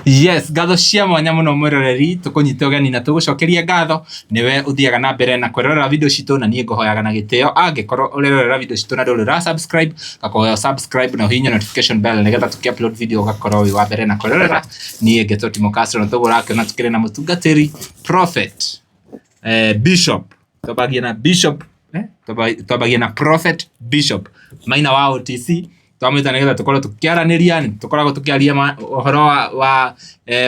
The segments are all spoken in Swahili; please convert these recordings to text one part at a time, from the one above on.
Yes, gatho cia mwanya muno mwiroreri tukunyita ugeni na tugucokeria gatho niwe uthiaga na mbere na kwirorera video citu na nie nguhoyaga na gitio angikorwo urerorera video citu na ndurira subscribe gakoya subscribe na hinya notification bell nigetha tuki-upload video ugakorwo wi wa mbere na kwirorera nie ngeto Timo Castro na tugurakena tukire na mutungatiri Prophet Bishop tobagia na Bishop tobagia na Prophet Bishop Maina wa OTC twamwita nigetha tukorwo tukiaraniria ni tukoragwo tukiaria uhoro wa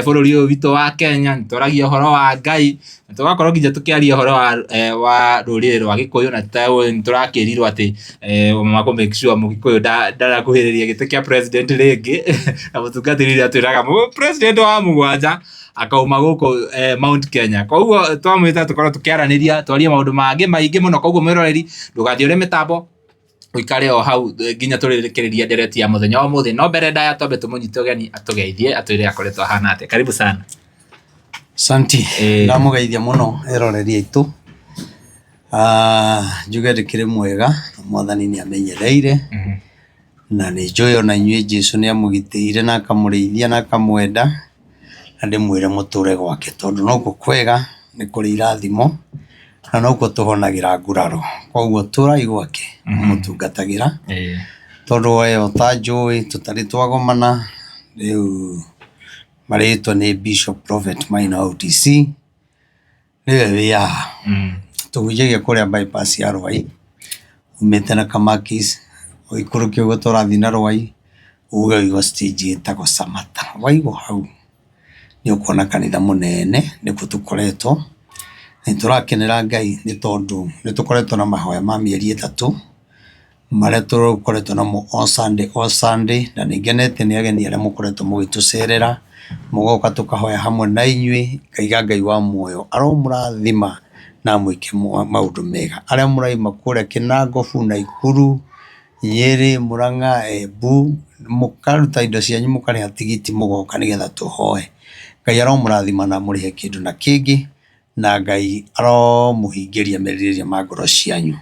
bururi uyu witu wa Kenya turagia uhoro wa Ngai tugakorwo nginya tukiaria uhoro wa rurire rwa Gikuyu na turakirirwo ati mako make sure Mugikuyu ndarakuhiriria gite kia president ringi na mutungatiri atwiraga president wa mugwanja akauma guku Mount Kenya koguo twamwita tukorwo tukiaraniria twaria maundu maingi muno koguo mwiroreri ndugathie uri mitambo uikare o hau nginya turirekereria ndereti ya muthenya wa muthi no mbere ndaya tombe tumunyite ugeni atugeithie atwire akoretwo hana ate karibu sana santi ndamugeithia muno eroreri itu njuge ndikire mwega mwathani ni amenyereire na ni njoyo na inyuĩ Jesu ni amugitĩire na akamũrĩithia na akamwenda na ndĩmwĩre mũtũre gwake tondu no kwega ni kũrĩ irathimo na no tuhonagira nguraro koguo turai gwake mutungatagira tondu we otanjui tutari twagomana riu maritwa ni Bishop Prophet Maina OTC niwe wia tugujagia kuria bypass ya Rwai umete na Kamakis oikurukia ugo turathi na Rwai uga igo stage etagwo Samata waigo hau ni ukona kanitha munene ni kutukoretwo niturakenera Ngai ni tondu nitukoretwo na mahoya ma mieri 3 maria tukoretwo namo on Sunday na ningenete ni ageni aria mukoretwo mugitucerera mugoka tukahoya hamwe na inyui kaiga Ngai wa muoyo aromurathima na mwike maundu mega aria muraima kuria Kinangofu na Ikuru Nyeri Murang'a Embu mukaruta indo cianyu mukariha tigiti mugoka nigetha tuhoe Ngai aromurathima na murihe kindu na kingi na Ngai aromuhingiria merirĩria ma ngoro cianyu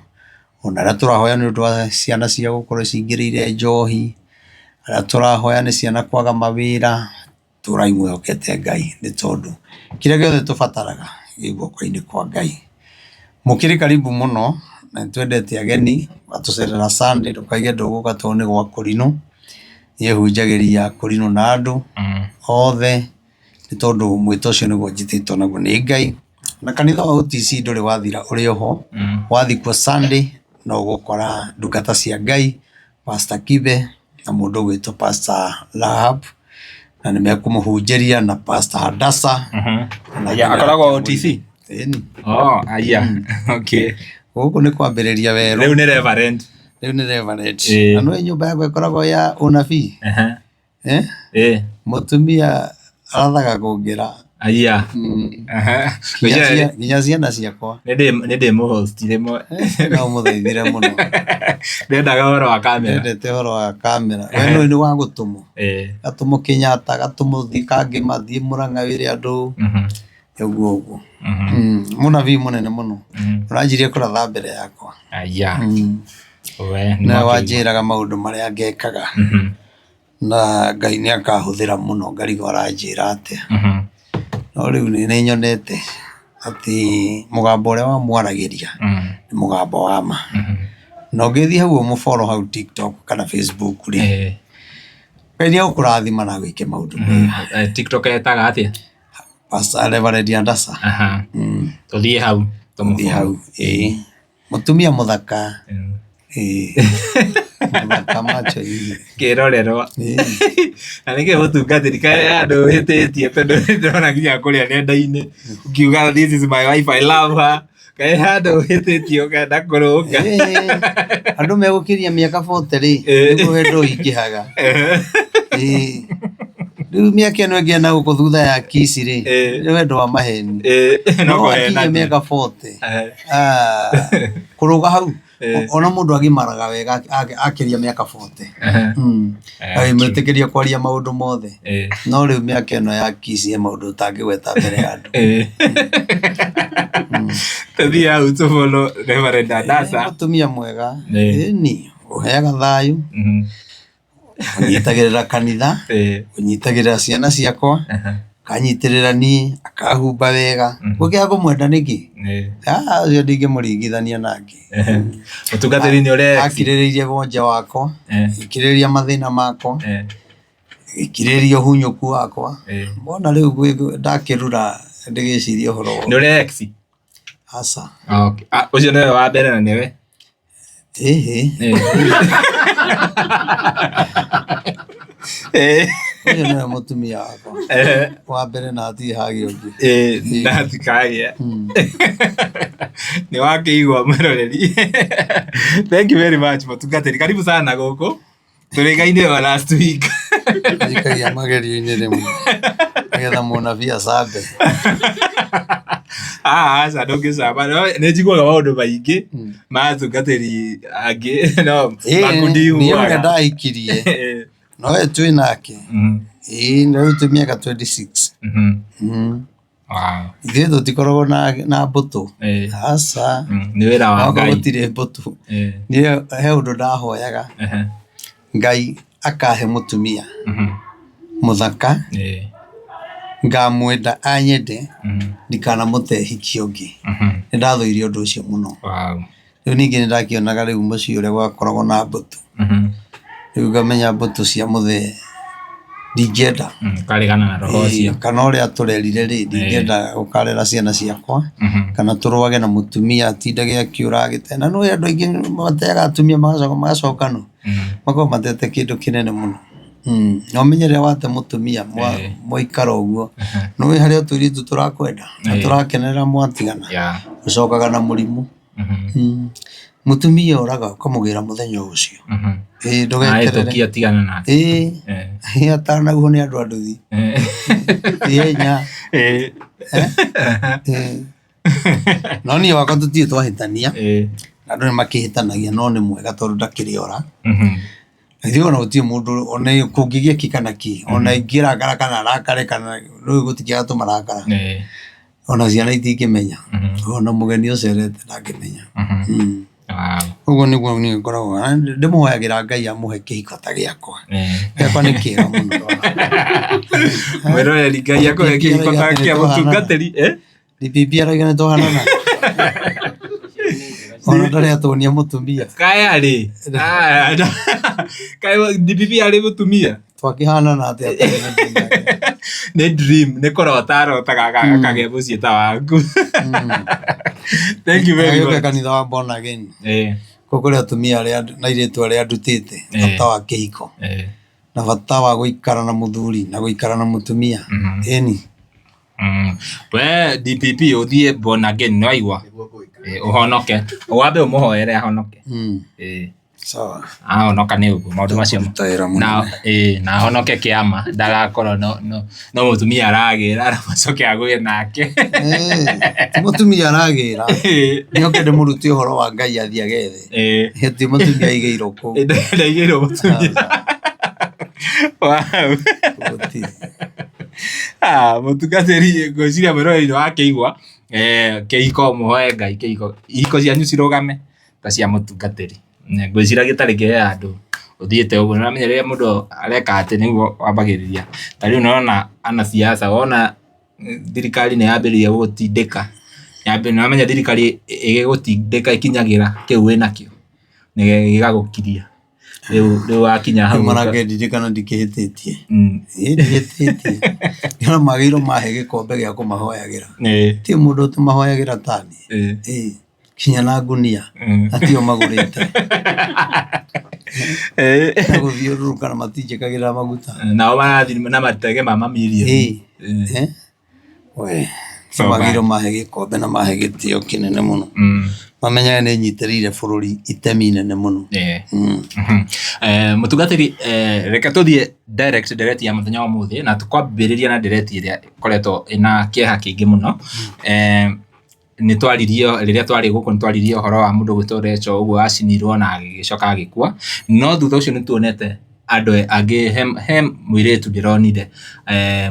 ona aria turahoya ni undu wa ciana cia gukorwo cingĩrĩire njohi aria turahoya ni ciana kwaga mawĩra turaimwĩhokete Ngai ni tondu kĩrĩa gĩothe tubataraga gĩ guoko-inĩ kwa Ngai mukiri karibu muno na twendete ageni watucerera Sunday tukaige nduguka tondu ni gwa Kurino yehunjagĩria Kurino na andu othe ni tondu mwito ucio niguo njitĩtwo naguo ni Ngai na kanitha wa OTC nduri wathira uri oho wathi kwa Sunday no gukora ndungata cia Ngai Pastor Kibe na mundu gwitwo Pastor Lahab na nimekumuhunjeria na Pastor Hadasa na ya akoragwo OTC aya okay guku ni kwambiriria weru riu ni reverend na no nyumba yako ikoragwo ya unabii mutumia arathaga kungira aya nginya ciana ciakwa nĩ mũhostire no mũthaithire muno ndendaga ũhoro wa kamera ndete ũhoro wa kamera we nĩ wa gũtũmwo gatũmwo Kenyatta gatũmwo kangĩ mathiĩ Murang'a wĩre andũ ũguo mũnabii mũnene muno ũranjirie kũratha mbere yakwa aya na wanjĩraga maũndũ marĩa ngekaga na Ngai nĩ akahũthĩra muno ngarigo aranjĩra atĩa no riu ni nyonete ati mugambo uria wa mwaragiria ni mugambo wa ma no ngithi hau umufollow hau TikTok kana Facebook ri kenia ukurathima na gwike maundu TikTok etaga atia Pastor Reverend Hadasa tuthie hau mutumia muthaka macho kirorerwa na nige mutungatiri ka andu hititie tondu ndona nginya kuria nenda-ini ukiuga this is my wife I love her kai andu hititie ukenda kuruka andu megukiria miaka 40 ri nigu wendo ingihaga riu miaka ino ingi na guku thutha ya kisi ri ni wendo wa maheni no kuhena miaka 40 kuruga hau ona mundu agimaraga wega akiria miaka 40 ai mwitikiria kwaria maundu mothe no riu miaka ino ya kisi maundu tangigweta mbere ya andu tathia hau tufolo Reverend Hadasa mutumia mwega ni uheaga thayu Ũnyitagĩrĩra kanitha, ũnyitagĩrĩra ciana ciakwa, kanyitirira ni akahumba wega gukia kumwenda niki ucio ndingĩmũringithania nake Mũtungatĩri nĩ ũrĩa akirĩrĩirie wonja wakwa ikirĩrĩria mathĩna makwa ikirĩrĩria ũhunyũku wakwa mbona rĩu ndakĩrura ndĩgĩciria ũhoro nĩ ũrĩa ex asa okay ucio nĩ wa mbere na nĩwe ucio nĩwe mũtumia wakwa wa mbere na atirĩ hagĩa ũngĩ na hatikagĩa nĩ wakĩigua mũroreri. Thank you very much mũtungatĩri, karibu sana gũkũ tũrĩgaine wa last week njikagia magerio-inĩ rĩmwe nĩgetha mũnabii acambe. Aca ndũngĩcamba nĩ njiguaga maũndũ maingĩ ma atungatĩri angĩ no niĩ ndahikirie nowe twĩ nake rĩu twĩ mĩaka 26 ithuĩ tũtikoragwo na mbũtũ aca nĩ wĩra wa Ngai gũtirĩ mbũtũ. Niĩ he ũndũ ndahoyaga Ngai akahe mũtumia mũthaka ngamwenda anyende ndikanamũte hiki ũngĩ. Nĩ ndathũire ũndũ ũcio mũno. Rĩu ningĩ nĩ ndakĩonaga rĩu mũciĩ ũrĩa gwakoragwo na mbũtũ rĩu ngamenya mbũtũ cia mũthee ndingĩenda karigana na roho ũcio kana ũrĩa tũrerire rĩ ndingĩenda gũkarera ciana ciakwa kana tũrũage na mũtumia atindage akiũra agĩtena. Nĩ andũ aingĩ mateaga atumia magacoka no makorwo matete kĩndũ kĩnene mũno. Na ũmenye rĩrĩa wate mũtumia mwaikara ũguo nĩũĩ harĩa tũirĩtu tũrakwenda na tũrakenerera mwatigana ũcokaga na mũrimũ. Mũtumia ũraga ũkamũgĩra mũthenya ũcio ndũgeterere tigana nake atanaguo nĩ andũ anduthi nya no niĩ wakwa tũtirĩ twahĩtania na andũ nĩ makĩhĩtanagia no nĩ mwega tondũ ndakĩrĩ ora ithuĩ ona gũtirĩ mũndũ ona kũngĩgĩa ki kana ki ona ingĩrakara kana arakare kana rĩu gũtikĩaga tũmarakara ona ciana itingĩmenya ona mũgeni ũcerete ndangĩmenya. Ũguo nĩguo niĩ ngoragwo ndĩmũhoyagĩra Ngai amũhe kĩhiko ta gĩakwa. Gĩakwa nĩ kĩega mũno. Mwĩroreri Ngai akũhe kĩhiko ta kĩa mũtungatĩri DPP arauga nĩ tũhanana ona ndarĩ atuonia mũtumia kaya rĩ kaya DPP arĩ mũtumia twakĩhanana atĩa nĩ dream nĩ kũrotarotaga kagĩa mũciĩ ta waku. Thank you very much. Kanitha wa born again kũrĩa atumia na airĩtu arĩa ndutĩte bata wa kĩhiko na bata wa gũikara na mũthuri na gũikara na mũtumia ĩni we DPP ũthiĩ born again nĩ waigua ũhonoke wambe ũmũhoere ahonoke sawa ahonoka nĩ ũguo maũndũ macio na ahonoke kĩama ndagakorwo no mũtumia aragĩra na macoke agũe nake mũtumia aragĩra nĩoke ndĩmũrute ũhoro wa Ngai athiĩ agethe hĩndĩ mũtumia aigĩirwo kũu ndaigĩirwo mũtumia mũtungatĩri ngwĩciria mwĩroreri wakĩigua kĩhiko mũhoe Ngai kĩhiko ihiko cianyu cirũgame ta cia mũtungatĩri. Ngwĩciria gĩtarĩ kĩa andũ ũthiĩte ũguo na menya rĩrĩa mũndũ areka atĩ nĩguo wambagĩrĩria ta rĩu nona ana siasa wona thirikari nĩ yambĩrĩria gũgũtindĩka na menya thirikari ĩgĩgũtindĩka ikinyagĩra kĩu wĩnakĩo nĩ gĩgagũkiria rĩu wakinya hau marangĩndirikana ndikĩhĩtĩtie ndihĩtĩtie nĩona magĩrĩirwo mahe gĩkombe gĩa kũmahoyagĩra ti mũndũ tũmahoyagĩra tani kinya na ngunia atio magũrĩte na gũthiũrũrũka na matinjĩkagĩra maguta nao marathiĩ na matege ma mamirioni magĩrĩirwo mahe gĩkombe na mahe gĩtĩo kĩnene mũno mamenyaga nĩ nyitĩrĩire bũrũri itemi inene mũno. Mũtungatĩri reke tũthiĩ direct ya mũthenya wa ũmũthĩ na tũkwambĩrĩria na direct ĩrĩa ĩkoretwo ĩna kĩeha kĩingĩ mũno. Nĩ twaririo rĩrĩa twarĩ gũkũ nĩ twaririo ũhoro wa mũndũ gwĩtwo Rachel ũguo acinirwo na agĩcoka agĩkua no thutha ũcio nĩ tuonete andũ angĩ he mũirĩtu ndĩronire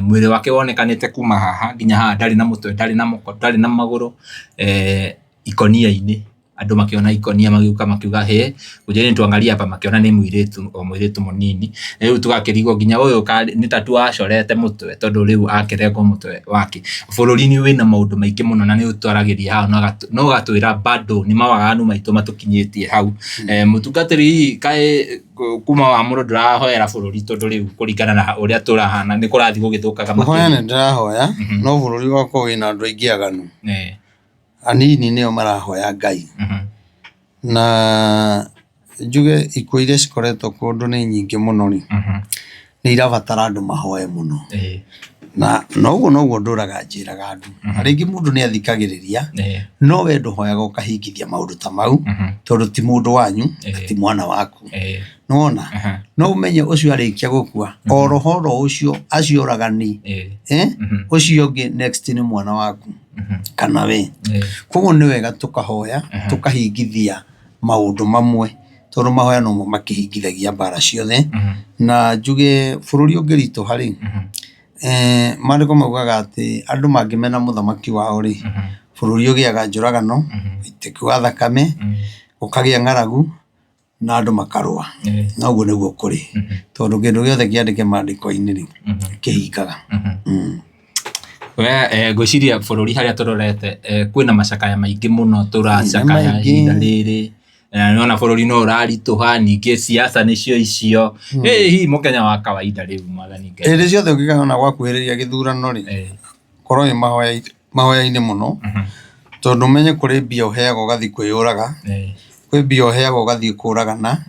mwĩrĩ wake wonekanĩte kuma haha nginya haha ndarĩ na mũtwe ndarĩ na moko ndarĩ na magũrũ ikonia-inĩ andu makiona ikonia magiuka makiuga he uje ni tuangalia hapa makiona ni muiretu munini riu tugakirigwo nginya uyu ni tatu acorete mutwe tondu riu akirego mutwe wake bururi-ini wina maundu maingi muno na ni utwaragiria hau no gatwira bado ni mawaganu maitu matukinyitie hau mutungatiri kai kuma wa muru ndirahoera bururi tondu riu kuringana na uria turahana ni kurathi gugithukaga makiria ni ndirahoya no bururi wako wina andu aingi aganu anini nio marahoya Ngai na njuge ikuo iria cikoretwo kundu ni nyingi muno ni irabatara andu mahoe muno na noguo nduraga njiraga andu ringi mundu ni athikagiriria no we nduhoyaga ukahingithia maundu ta mau tondu ti mundu wanyu ti mwana waku nona no umenye ucio arikia gukua orohoro ucio acioragani ucio ngi next ni mwana waku kana we koguo ni wega tukahoya tukahingithia maundu mamwe tondu mahoya no makihingithagia bara ciothe na njuge bururi ungiritu hari mariko maugaga ati andu mangimena muthamaki wao ri bururi ugiaga njuragano itiku wa thakame ukagia ng'aragu na andu makarua noguo niguo kuri tondu kindu giothe kiandike mandiko-ini ri kihingaga we gwiciria bururi haria turorete kwina macakaya maingi muno turacakaya ihinda riri niona bururi no urarituha ningi siasa nicio icio hi mukenya wa kawaida riu mwathani Ngai iri ciothe ukigana gwakuhiriria githurano ri korwo i mahoya-ini muno tondu menye kuri mbia uheagwo ugathi kwiyuraga kwi mbia uheagwo ugathi kuragana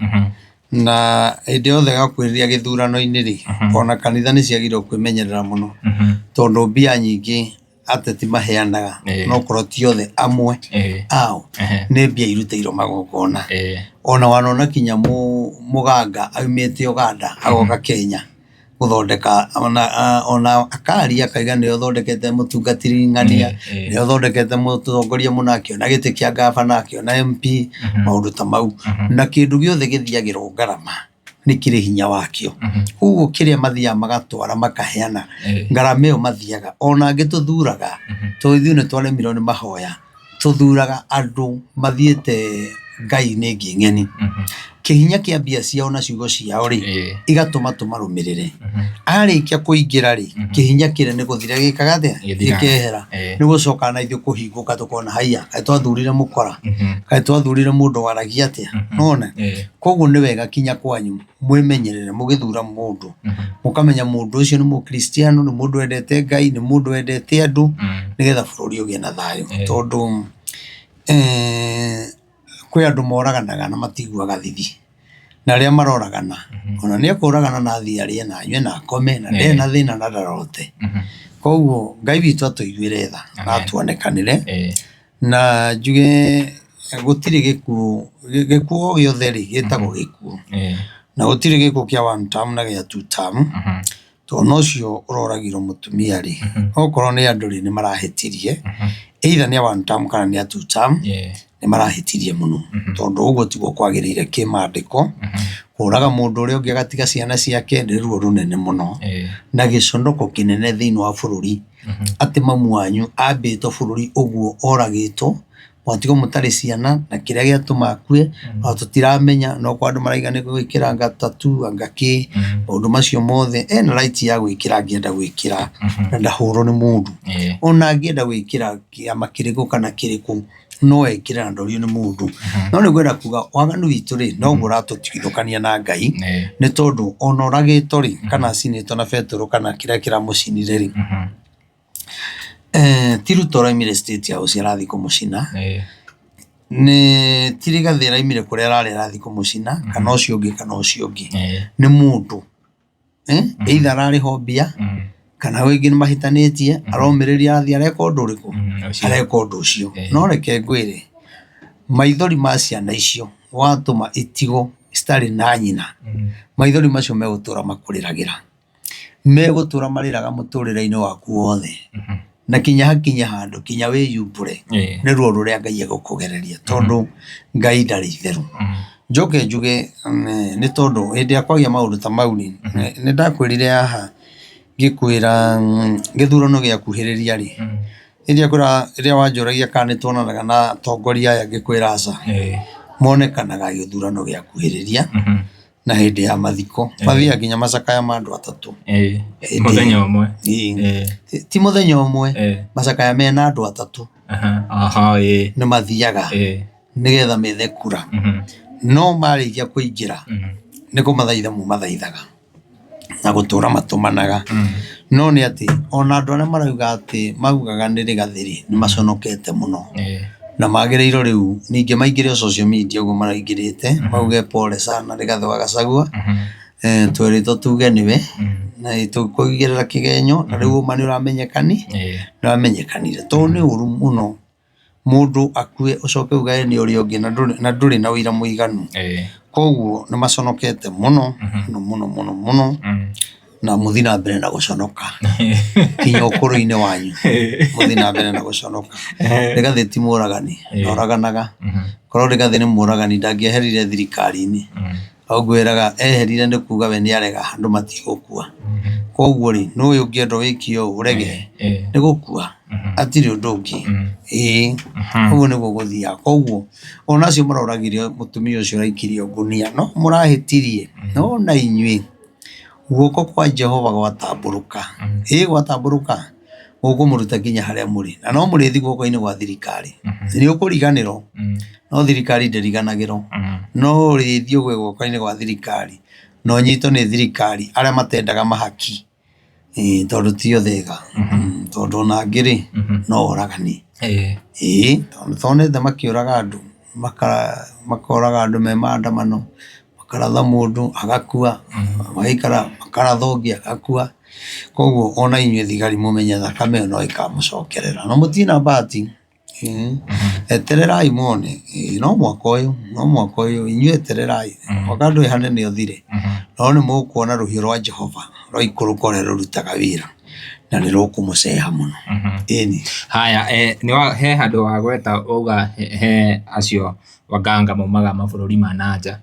na hindi yothe gakuhiriria githurano-ini ri ona kanitha ni ciagirwo kwimenyerera muno tondu mbia nyingi ateti maheanaga no korwo ti othe amwe ao ni mbia irutĩirwo magongona ona wanona kinya muganga aumĩte Uganda agoka Kenya guthondeka ona akaria akaiga ni uthondekete mutungatiri ng'ania ni uthondekete mutongoria munakio na giti kia gavana akio na MP maundu ta mau na kindu giothe githiagirwo ngarama ni kiri hinya wakio koguo kiria mathia magatwara makaheana ngarama iyo mathiaga ona ngituthuraga to ithuĩ ni twaremirwo ni mahoya tuthuraga andu mathiĩte Ngai ni ng'eni kihinya kia mbia ciao na ciugo ciao ri igatuma tumarumirire arikia kuingira ri kihinya kire ni guthira gikaga atia gikehera ni gucoka na ithu kuhinguka tukona haiya kai twathurire mukora kai twathurire mundu waragia atia none koguo ni wega kinya kwanyu mwimenyerere mugithura mundu mukamenya mundu ucio ni mukristiano ni mundu endete Ngai ni mundu endete andu nigetha bururi ugie na thayo tondu kwi andu moraganaga na matiguaga thithi na ria maroragana ona ni akuragana na thiarie na anywe na akome na ndena thina na ndarote koguo Ngai witu atuiguire tha na atuonekanire na njuge gutiri gikuo giothe ri gitagwo gikuo na gutiri gikuo kia one term na gia two term to nocio uroragirwo mutumia ri okorwo ni andu ri ni marahetirie either ni one term kana ni two term ni marahetirie muno tondu uguo tiguo kwagirire kimandiko kuraga mundu uria ungi agatiga ciana ciake ni ruo runene muno na gicondoko kinene thiini wa bururi ati mamu wanyu ambitwo bururi uguo oragitwo mwatigo mutari ciana na kiria giatuma akue tutiramenya no kwa andu maraiga ni gwikira ngatatu angaki maundu macio mothe na right ya gwikira ngienda gwikira na ndahurwo ni mundu ona ngienda gwikira kiama kiriku kana kiriku no ekira ndorio ni mundu no ni gwenda kuga waganu witu ri no guratutithukania na Ngai ni tondu ona oragitwo ri kana cinitwo na Petro kana kiria kiramucinire ri tiruto raimire state ya uciarathi kumucina ni tirigathi raimire kuria rari rathi kumucina kana ucio ungi kana ucio ungi ni mundu either rari hombia kana wingi ni mahitanitie aromiriria athi areka undu uriku areka undu ucio no reke ngwire maithori ma ciana icio watuma itigo stari na nyina maithori macio megutura makuriragira megutura mariraga muturire-ini waku wothe na kinya hakinya handu kinya wiyumbure ni ruo ruria Ngai egukugereria tondu Ngai ndari itheru njoke njuge ni tondu hindi akwagia maundu ta mau ni ndakwirire haha gikwira githurano giakuhiriria ri iria wanjuragia kana nĩ tuonanaga na tongoria aya ngĩkwĩra aca monekanaga gĩthurano gĩa kuhĩrĩria na hĩndĩ ya mathiko mathiaga nginya macakaya ma andũ atatũ mũthenya ũmwe ti mũthenya ũmwe macakaya mena andũ atatũ nĩ mathiaga nĩgetha methe kura no marĩkia kũingĩra nĩ kũmathaitha mathaithaga na gũtũra matũmanaga no nĩ atĩ ona andũ arĩa marauga atĩ maugaga nĩ rĩgathĩrĩ nĩ maconokete mũno na magĩrĩirwo rĩu ningĩ maingĩre social media ũguo maraingĩrĩte mauge pole sana Rigathĩ wa Gachagua twerĩtwo tuge nĩwe na tũkũigĩrĩra kĩgenyo na rĩu ũma nĩũramenyekanire tondũ nĩ ũru mũno mũndũ akue ũcoke ugae nĩ ũrĩa ũngĩ na ndũrĩ na ũira mũiganu koguo nĩ maconokete mũno mũno na muthi na mbere na gũconoka kinya ũkũrũ-inĩ wanyu muthi na mbere na gũconoka Rigathĩ ti mũragani ndoraganaga korwo Rigathĩ nĩ mũragani ndangĩeherire thirikari-inĩ augwĩraga eherire nĩ kuga we nĩ arega andũ matigũkua koguo rĩ nĩ ũyũ ũngĩenda wĩkio ũrege nĩ gũkua atirĩ ũndũ ũngĩ ũguo nĩguo gũthiaga koguo ona acio maroragire mũtumia ũcio ũraikirio ngunia no mũrahĩtirie no na inyuĩ guoko kwa Jehova gwatambũrũka gwatambũrũka ũkũmũruta nginya harĩa mũrĩ na no mũrĩthi guoko-inĩ gwa thirikari nĩ ũkũriganĩrwo no thirikari ndĩriganagĩrwo no ũrĩthio gwe guoko-inĩ gwa thirikari no nyitwo nĩ thirikari arĩa matendaga mahaki tondũ ti othega tondũ ona ngĩrĩ no oragani tondũ tonete makĩũraga andũ makoraga andũ me maandamano makaratha mũndũ agakua magaikara makaratha ũngĩ agakua koguo ona inyuĩ thigari mũmenye thakame no ĩkamũcokerera no mũtirĩ na bahati etererai muone no mwaka ũyũ inyuĩ etererai mwaka ndũrĩ hanene ũthire no nĩ mũkuona rũhiũ rwa Jehova rwa ikũrũka ũrĩa rũrutaga wĩra na nĩ rũkũmũceha mũno haya he handũ wa gweta uga he acio waganga maumaga mabũrũri ma nanja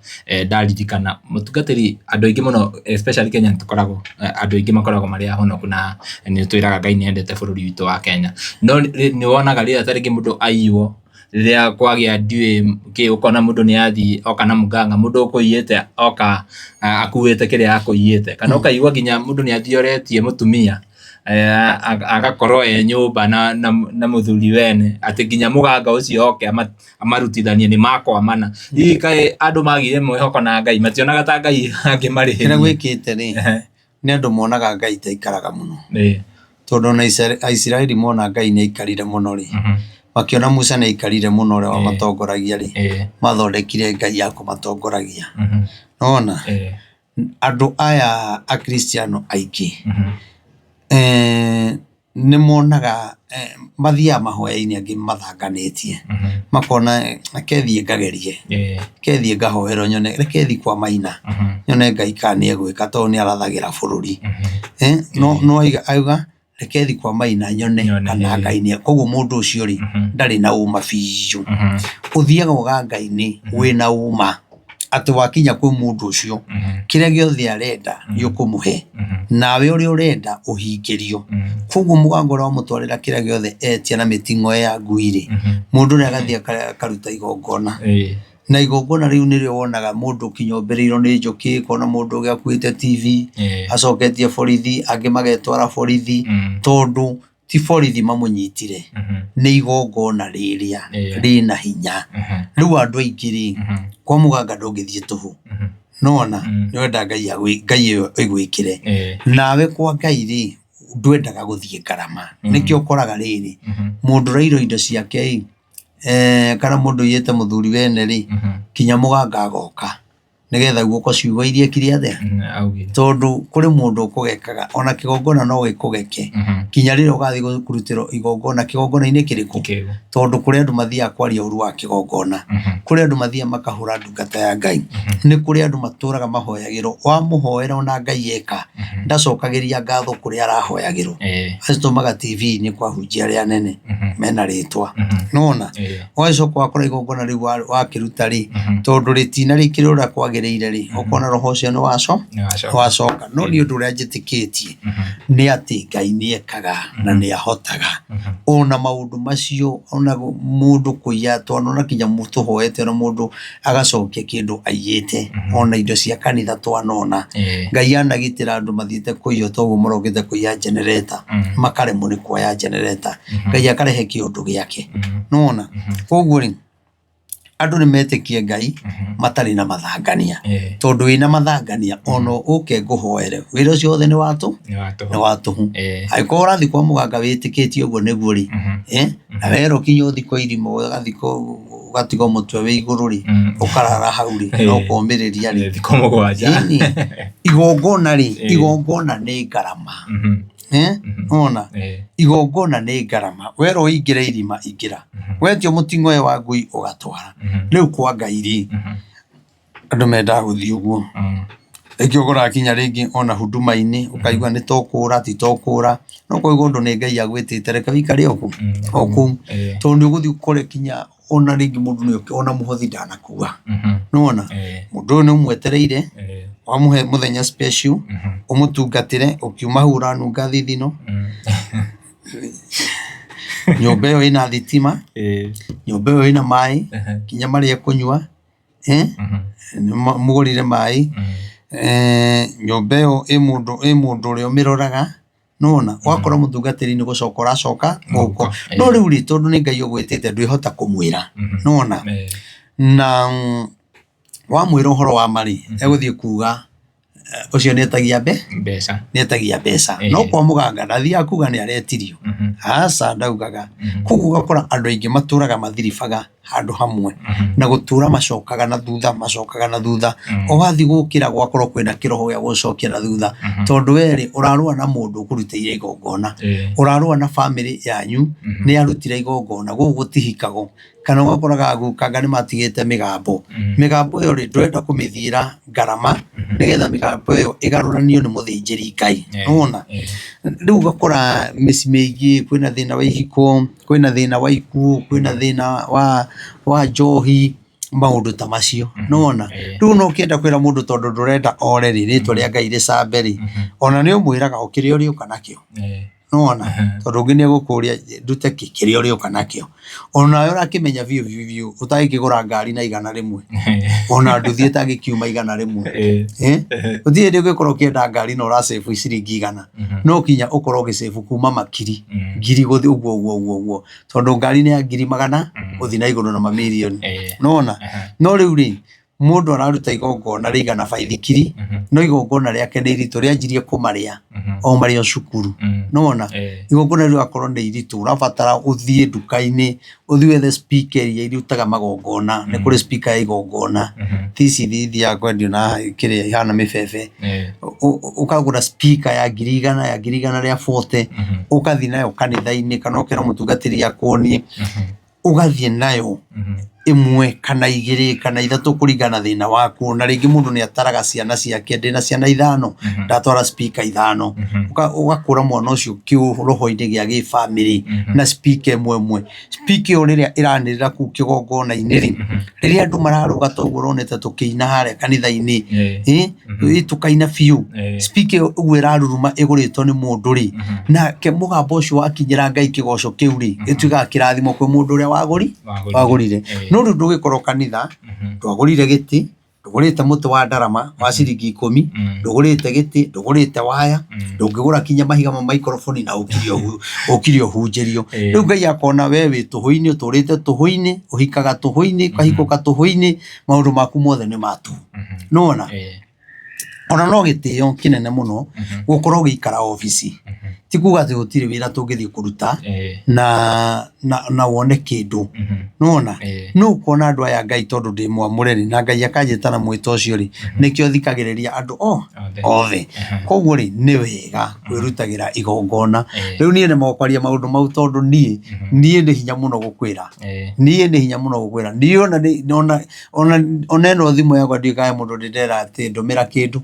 ndaririkana mũtungatĩri andũ aingĩ mũno especially Kenya tukoragwo andũ aingĩ makoragwo marĩ ahonoku na nĩ twĩraga Ngai nĩ endete bũrũri witũ wa Kenya no nĩ wonaga rĩrĩa tarĩngĩ mũndũ aiywo rĩrĩa kwagĩa ndiũĩ kĩ ũkona mũndũ nĩ athiĩ oka na mũganga mũndũ ũkũiyĩte oka akuĩte kĩrĩa akũiyĩte kana ũkaigua nginya mũndũ nĩ athiũrĩtie mũtumia agakorwo nyũmba na mũthuri wene atĩ nginya mũganga ũcio oke amarutithanie nĩ makwa mana hihi kaĩ andũ magire mwĩhoko na Ngai mationaga ta Ngai angĩmarĩhĩria kĩrĩa gwĩkĩte rĩ nĩ andũ monaga Ngai ta ikaraga mũno tondũ na Aisiraeli mona Ngai nĩ aikarire mũno rĩ makĩona Musa nĩ aikarire mũno ũrĩa wamatongoragia rĩ mathondekire Ngai ya kũmatongoragia nona andũ aya akristiano aingĩ nĩ monaga mathiaga mahoya-inĩ angĩ mathanganĩtie makona kethiĩ ngagerie kethiĩ ngahoerwo nyone kethiĩ kwa Maina nyone Ngai kana nĩ egwĩka tondũ nĩ arathagĩra bũrũri no auga kethiĩ kwa Maina nyone kana Ngai nĩ koguo mũndũ ũcio rĩ ndarĩ na uma biũ ũthiaga ũganga-inĩ wĩna uma atĩ wakinya kwĩ mũndũ ũcio kĩrĩa gĩothe arenda gĩũkũmũhe nawe ũrĩa ũrenda ũhingĩrio koguo mũganga ũrĩa wamũtwarĩra kĩrĩa gĩothe etia na mĩting'o ya ngui rĩ mũndũ ũrĩa agathiĩ akaruta igongona na igongona rĩu nĩrĩo wonaga mũndũ kinyombereirwo nĩ njũkĩ kona mũndũ ũrĩa akuĩte TV acoketie borithi angĩ magetwara borithi tondũ ti borithi mamũnyitire nĩ igongona rĩrĩa rĩna hinya rĩu andũ aingĩ rĩ kwa mũganga ndũngĩthiĩ tũhũ nona nĩwenda Ngai ĩyo ĩgwĩkĩre nawe kwa Ngai rĩ ndwendaga gũthiĩ ngarama nĩkĩo ũkoraga rĩrĩ mũndũ ũraiywo indo ciake kana mũndũ ũiyĩte mũthuri wene rĩ kinya mũganga agoka nĩgetha guoko ciugo iria kĩrĩa tondũ kũrĩ mũndũ ũkũgekaga ona kĩgongona no gĩkũgeke kinya rĩrĩa ũgathiĩ kũrutĩrwo igongona kĩgongona-inĩ kĩrĩkũ tondũ kũrĩ andũ mathiaga kwaria ũru wa kĩgongona kũrĩ andũ mathiaga makahũra ndungata ya Ngai nĩ kũrĩ andũ matũraga mahoyagĩrwo wamũhoera ona Ngai eka ndacokagĩria ngatho kũrĩa arahoyagĩrwo acitũmaga TV-inĩ kwahunjia arĩa anene mena rĩtwa nona ũgacoka wakora igongona rĩu wakĩruta rĩ tondũ rĩtina rĩkĩrĩ ũrĩa kwagĩrĩire wagereire ri ukona roho cio no wacoka no ni undu ria njitikitie ni ati Ngai ni ekaga na ni ahotaga ona maundu macio ona mundu kuya twanona kinya mutu hoete na mundu agacokia kindu aiyete ona indo cia kanitha twanona Ngai anagitira andu mathiite kuiyo toguo morogite kuiya generator makare muri kuoya generator Ngai akarehe kiundu giake nona koguo ri andu ni metikie Ngai matari na mathangania tondu ina mathangania ono uke nguhoere wira cio othe ni watu aiko urathi kwa muganga witikitie uguo niguo ri na wero kinyo thiko irimo gathiko ugatigo mutwe wi iguru ri ukarara hau ri no komiriria ri thiko mugwanja igongona ni ngarama ona igongona ni ngarama wero ingire irima ingira wetio mutingo wa ngui ugatwara riu kwa Ngai ri andu menda guthii uguo ikiogora kinya ringi ona huduma-ini ukaigwa ni tokura ti tokura no koigwa undu ni Ngai agwitite reka wikari oku tondu guthii ukore kinya ona ringi mundu ni ona muhothi ndanakuwa nona mundu ni umwetereire wamuhe muthenya special umutungatire ukiuma hura nunga thithino nyumba iyo ina thitima nyumba iyo ina mai kinya maria kunywa mugurire mai nyumba iyo i mundu ri umiroraga nona wakora mutungatiri ni gucoka uracoka guko no riu ri tondu ni Ngai ugwitite ndwihota kumwira nona na wamwira uhoro wa mari eguthie kuga ucio netagia mbeca no kwa muganga ndathia kuga ni aretirio asa ndaugaga kuguga kora andu aingi maturaga mathiribaga handu hamwe na gutura macokaga na thutha owathi gukira gwakorwo kwina kiroho gya gucokia na thutha tondu weri urarua na mundu ukurutire igongona urarua na family yanyu ni arutire igongona gutihikago kana wakoraga gukanga ni matigite migambo iyo ri ndwenda kumithira ngarama nigetha migambo iyo igaruranio ni muthinjiri Ngai nona riu gakora misi mingi kwina thina wa ihiko kwina thina wa ikuo kwina thina wa njohi maundu ta macio nona riu no kienda kwira mundu tondu ndurenda oreri ritwa ria Ngai ricambe ri ona ni umwiraga ukiri uri ukanakio nona tondu ngi ni gukuria ndute kikiri uri ukanakio ona yo rakimenya viu utagikigura ngari na 100 ona nduthie tagikiuma 100 uthie ndi gukoro kienda ngari no ra save ciringi 100 no kinya ukoro gisave kuma makiri ngiri guthi uguo tondu ngari ni ya ngiri 100 uthi na iguru na mamilioni nona no riu ri mundu araruta igongona rigana baithikiri no igongona riake ni iritu rianjirie kumaria o mario cukuru nona igongona riu akorwo ni iritu urabatara uthie nduka-ini uthie the speaker iria irutaga magongona ni kuri speaker ya igongona tici thithia kwendio na kiri ihana mibebe ukagura speaker ya 100 ria 40 ukathi nayo kanitha-ini kana ukira mutungatiri ya kuoni ugathie nayo imwe kana igiri kana ithatu kuringana thina waku na ringi mundu ni ataraga ciana ciake ndina ciana 5 ndatwara speaker 5 ugakura mwana ucio kiuroho-ini gia gi family na speaker imwe speaker uriria iranirira ku kigongona-ini riria andu mararuga toguo uronete tukiina hare kanitha-ini tukaina fiu speaker uguo iraruruma iguritwo ni mundu ri na ke mugambo ucio wakinyira Ngai kigoco kiu ri gituiga kirathimo kwi mundu uria wagurire no riu ndugikoro kanitha ndwagurire giti ndugurite muti wa ndarama wa ciringi 10 ndugurite giti ndugurite waya ndungigura kinya mahiga ma microphone na ukirio hunjirio riu Ngai akona we wi tuhuini uturite tuhuini uhikaga tuhuini kahikuka tuhuini maundu maku mothe ni matu nona ona no gitio kinene muno gukorwo gikara office tikuga ati gutire wira tungithii kuruta na wone kindu nona no kona andu aya Ngai tondu ndi mwamureri na Ngai akanjitana mwito ucio ri nikio thikagiriria andu othe koguo ri ni wega kwirutagira igongona riu nie ni mokwaria maundu mau tondu nie ndi hinya muno gukwira ona no thimu yakwa ndikae mundu ndera ati ndumira kindu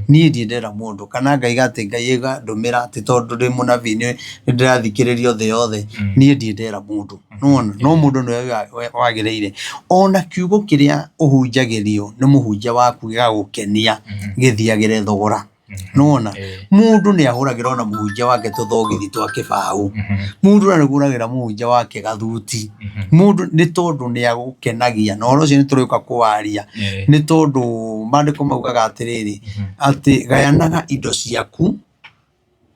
nie ndiendera mundu kana Ngai gati Ngai ega ndumira ati tondu ndi munabii ni ndirathikiririo the yothe nie ndiendera mundu no mundu niwe wagireire ona kiugo kiria uhunjagirio ni muhunja waku gagukenia githiagire thogora nona mundu ni ahuragira ona muhunja wake tuthogithi twa kibau mundu ni ahuragira muhunja wake gathuti mundu ni tondu ni agukenagia no rocio ni turika kuwaria ni tondu mandiko maugaga atiriri ati gayanaga indo ciaku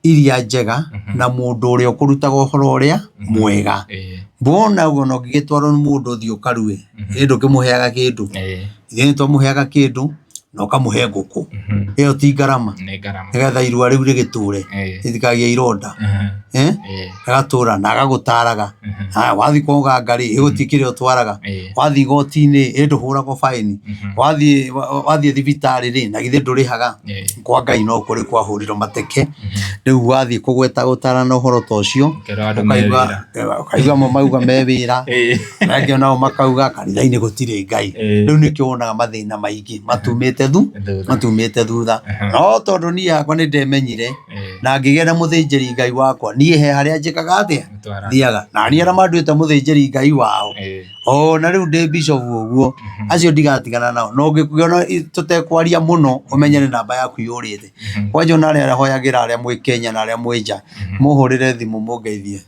iria njega na mundu uria ukurutaga uhoro uria mwega bona ugo no gigitwaro ni mundu thio karue indu kimuheaga kindu ithe to muheaga kindu no kamuhe nguku iyo ti garama nigetha irua riu rigiture ithikagia ironda agatura na agagutaraga wathi kuga ngari igutikire utwaraga wathi gotini nduhuragwo faini wathi thibitari ri na githe ndurihaga kwa Ngai no kuri kwahuriro mateke riu wathi kugweta gutara na uhoro tocio ukaigua mo mauga mewira nake nao makauga kanitha-ini gutire Ngai riu nikio wonaga mathina maingi matumite thutha no tondu ni yakwa ni ndemenyire na ngigera muthinjiri Ngai wakwa nie he haria njikaga atia thiaga na ni ara manduite muthinjiri Ngai wao na riu ndi bishop uguo acio ndigatigana nao no ngikuona tutekwaria muno umenyere namba yaku yurite kwanja na aria hoyagira aria mwi Kenya na aria mwija muhurire thimu mungeithie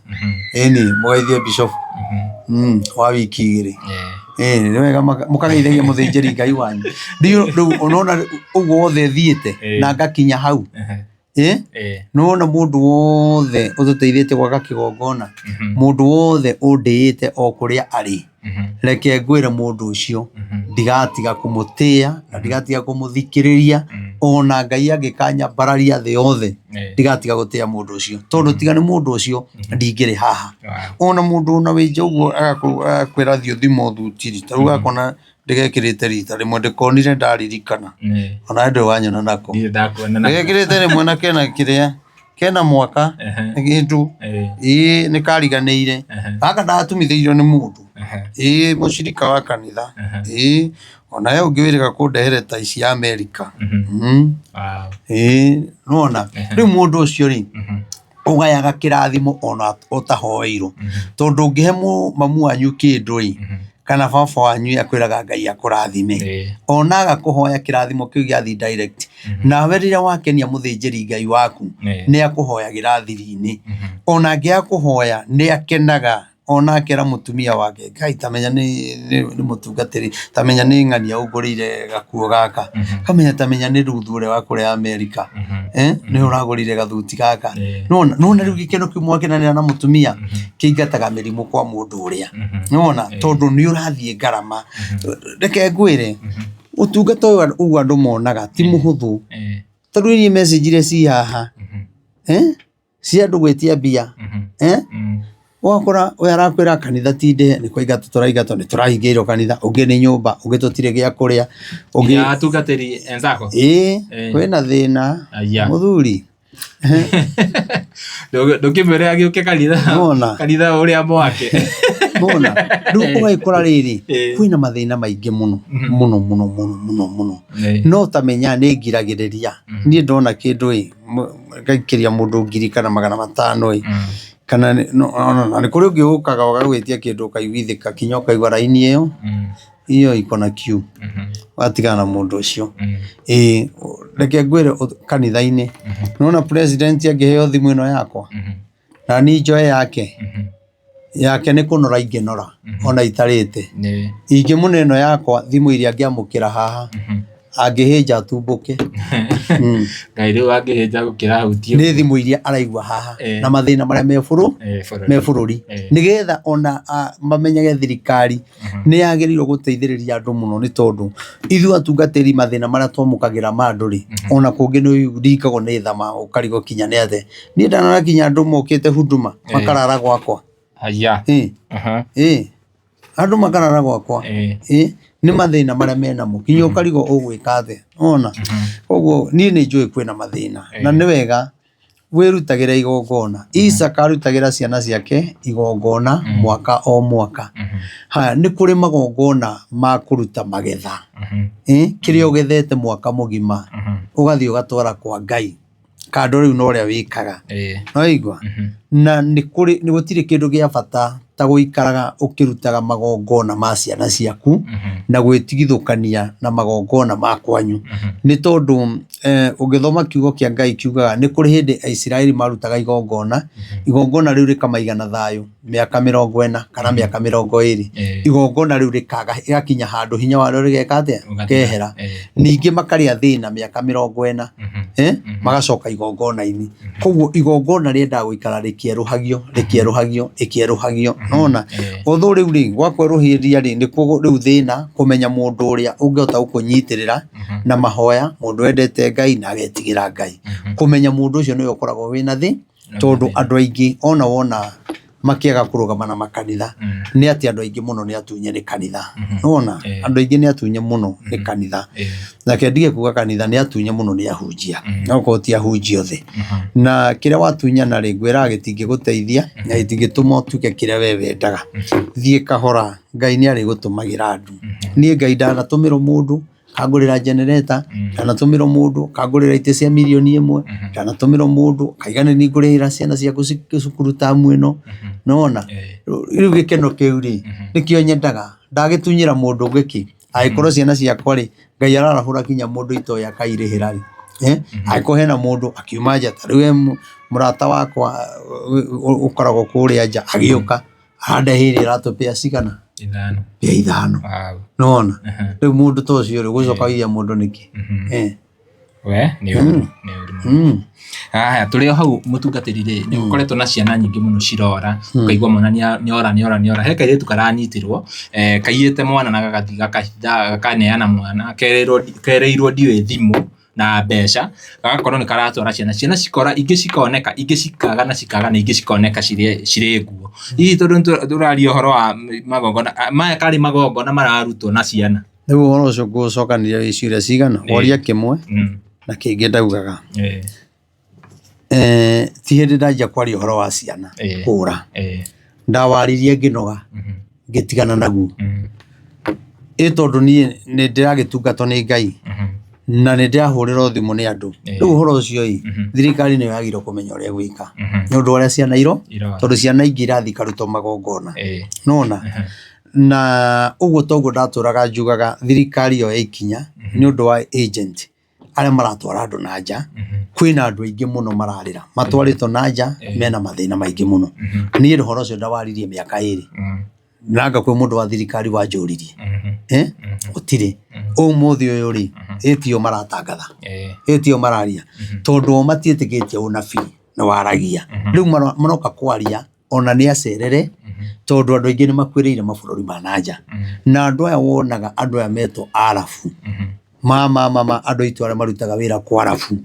ni mugeithie bishop wa wiki igiri ni wega mukageithagia muthinjiri Ngai wanyu riu onona uguo wothe thiite na ngakinya hau nona mundu wothe ututeithite gwaka kigongona mundu wothe undiite o kuria ari reke ngwire mundu ucio ndigatiga kumutia na ndigatiga kumuthikiriria ona Ngai agikanya bararia the yothe ndigatiga gutia mundu ucio tondu tiga ni mundu ucio ndingire haha ona mundu na winja uguo agakwira thio thimo thutiri taruga kona ndigekirite rita rimwe ndikonire ndaririkana ona ndio wanyona nako ndigekirite rimwe na kena kiria kena mwaka gitu ni kariganire gaka ndatumitheirio ni mundu mucirika wa kanitha ona yo ngwirika kundehere ta ici America nona riu mundu ucio ri ugayaga kirathimo ona utahoeirwo tondu ngihe mamu wanyu kindu ri kana baba wanyu akwiraga Ngai akurathime ona agakuhoya kirathimo kiu giathi direct nawe riria wakenia muthinjiri Ngai waku ni akuhoyagira thiri-ini ona ngiakuhoya ni akenaga ona akera mutumia wake Ngai tamenya ni mutungatiri tamenya ni ng'ania ugurire gakuo gaka tamenya ni ruthure wa kure America ni uragurire gathuti gaka nona riu gikeno kimwe kenanira na mutumia kiingataga mirimu kwa mundu uria nona tondu ni urathie garama reke ngwire utungata uyu andu monaga ti muhuthu tondu ni message ire ci haha ci andu gwetia mbia wakora we arakwira kanitha tinde ni kwa igato turaigato ni turahingirwo kanitha ungi ni nyumba ungi tutire gia kuria ungi atungatiri enzako kwina thina muthuri ndukimwire agiuke kanitha uria mwake bona ndu ugaikora riri kwina mathina maingi muno no tamenya ni ngiragiriria ni ndona kindu ngaikiria mundu ngiri kana 500 kana ni kuri ungiukaga ugagwitia kindu kaiguithika kinya ukaigua raini iyo ikona kiu watigana na mundu ucio reke ngwire kanitha-ini nona president angiheo thimu ino yakwa na ni njoe yake ni kunora inginora ona itarite ingimuneno yakwa thimu iria ngiamukira haha angihinja tumbuke Ngai riu angihinja gukira hutio ni thimu iria araigua haha na mathina maria me bururi nigetha ona mamenyage thirikari ni yagirirwo guteithiriria andu muno ni tondu ithu atungatiri mathina maria twamukagira mandu ri ona kungi ni ndikagwo ni thama ukarigo kinya ni ate ni ndanara kinya andu mokite huduma makarara gwakwa aya andu makarara gwakwa ni mathina maria mena mo kinya ukarigo ugwika athe ona koguo ni njui kwina mathina na ni wega wirutagira igongona Isaka arutagira ciana ciake igongona mwaka o mwaka haya ni kuri magongona ma kuruta magetha kiria ugethete mwaka mugima ugathie ugatwara kwa Ngai kando riu no ria wikaga no igwa na ni gutire kindu gia bata ta guikaraga ukirutaga magongona ma ciana ciaku na gwitigithukania na magongona ma kwanyu ni tondu ugithoma kiugo kia Ngai kiugaga ni kuri hindi Aisiraeli marutaga igongona riu rikamaigana thayu miaka 40 kana miaka 20 igongona riu rikaga igakinya handu hinya wario rigeka atia kehera ningi makaria thina miaka 40 magacoka igongona-ini koguo igongona rienda guikara rikieruhagio nona otho riu ri gwakweruhiria ri ni kugo riu thina kumenya mundu uria ungihota gukunyitirira na mahoya mundu endete Ngai na agetigira Ngai kumenya mundu ucio niwe ukoragwo wina thi tondu andu aingi ona wona makiaga kurugama na makanitha ni ati andu aingi muno ni atunye ni kanitha nona andu aingi ni atunye muno ni kanitha na kendige kuga kanitha ni atunye muno ni ahunjia no ko ti ahunjia othe na kira watunya na ringwira gitingi guteithia na gitingi tumo tuke kira we wendaga thie kahora Ngai ni ari gutumagira andu ni Ngai ndanatumiro mundu kagurira generator ndanatumiro mundu kagurira ite cia milioni 1 ndanatumiro mundu kaigane ni ngurira ciana ciaku cukuru tamu ino nona riu gikeno kiu ri nikio nyendaga ndagitunyira mundu ngiki aikorwo ciana ciakwa ri Ngai ararahura kinya mundu itoya kairihira ri aiko hena mundu akiuma nja riu murata wakwa ukoragwo kuria nja agiuka andehirira tupia cigana 5 nona riu mundu to cio ri gucokagia mundu niki we ni haya tuli hau mutungatirire ni gukoretwo na ciana nyingi muno cirora ukaigwa mwana ni ora he kairitu karanyitirwo kaiyete mwana na gagathiga kaneana mwana kereirwo ndiwe thimu na mbeca gagakorwo ni karatwara ciana cikora ingi cikoneka ingi cikaga na ingi cikoneka cire nguo hihi tondu turaria uhoro wa magongona maya kari magongona mararutwo na ciana riu uhoro ucio ngucokanire wiciria cigana oria kimwe na kingi ndaugaga ti hindi ndajia kwaria uhoro wa ciana kura ndawaririe nginoga ngitigana naguo tondu nie ni ndiragitungatwo ni Ngai na ni ndahurira thimu ni andu riu uhoro ucio thirikari ni yagire kumenya uria gwika ni undu uria ciana tondu ciana ingi irathi karutwo magongona nona na uguo toguo ndaturaga njugaga thirikari yo ikinya ni undu wa agent aria maratwara andu na nja kwina andu aingi muno mararira matwaritwo na nja mena mathina maingi muno ni uhoro ucio ndawaririe miaka 2 nanga kwi mundu wa thirikari wa njuririe utire umuthi uyu ri etio maratangatha etio mararia tondu matietikitie unabii na waragia riu manoka kwaria ona ni acerere tondu andu aingi ni makwiriire mabururi ma nanja na andu aya wonaga andu aya meto arafu mama andu itu aria marutaga wira kwa arafu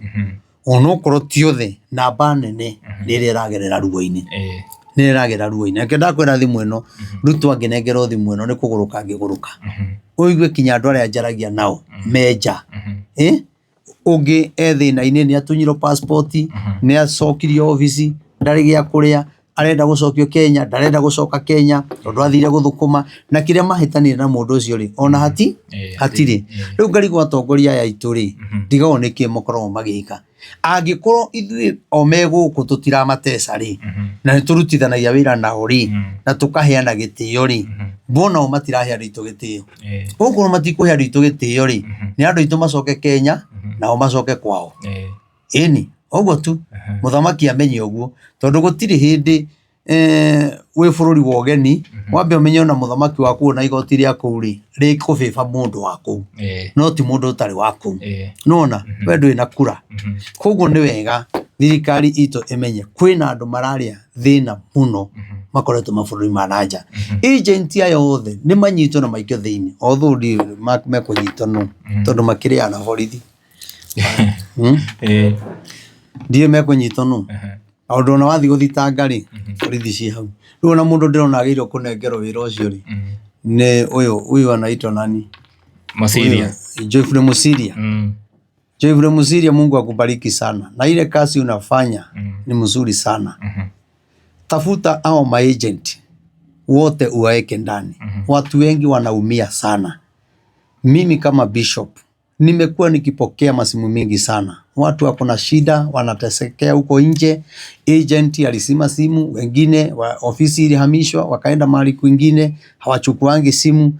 ona okorwo ti othe namba nene ni ria iragerera ruo-ini ni iragerera ruo-ini ake ndakwira thimu ino rutu anginengerwo thimu ino ni kuguruka ngiguruka uigue kinya andu aria njaragia nao meja ungi ethina-ini ni atunyirwo passport ni acokirio office ndari gia kuria arenda gucokio Kenya ndarenda gucoka Kenya tondu athire guthukuma na kiria mahitanire na mundu ucio ri ona hatiri riu ngarigwo atongoria aya itu ri ndigao niki mukorwo magika angikorwo ithui o meguku tutiramatesa ri na niturutithanagia wira nao ri na tukaheana gitio ri mbona o matiraheana itu gitio uguo matikuheana itu gitio ri ni andu itu macoke Kenya na o macoke kwao eni oguo tu muthamaki amenye oguo tondu gutiri hindi wi bururi wa ugeni wambe umenye na muthamaki waku na igoti ria kuri kubiba mundu waku no ti mundu utari waku nona we ndui na kura koguo ni wega thirikari itu imenye kwina andu mararia thina muno makoretwo mabururi ma nanja agent ayo othe ni manyitwo na maikio thiini othuri mekunyitwo no tondu makiria na borithi ndiye mekunyitwo no aundu na wathi guthitanga ri borithi ci hau riu na mundu ndirona agirwo kunengerwo wira ucio ri ni uyu anaitwa nani Geoffrey Musiria Geoffrey Musiria, Mungu akubariki sana na ile kazi unafanya ni mzuri sana. Tafuta hao maagent wote uwaeke ndani. Watu wengi wanaumia sana. Mimi kama bishop nimekuwa nikipokea masimu mingi sana. watu wako na shida, wanatesekea huko nje. Agent alisima simu, wengine ofisi ilihamishwa wakaenda mahali kwingine, hawachukuangi simu.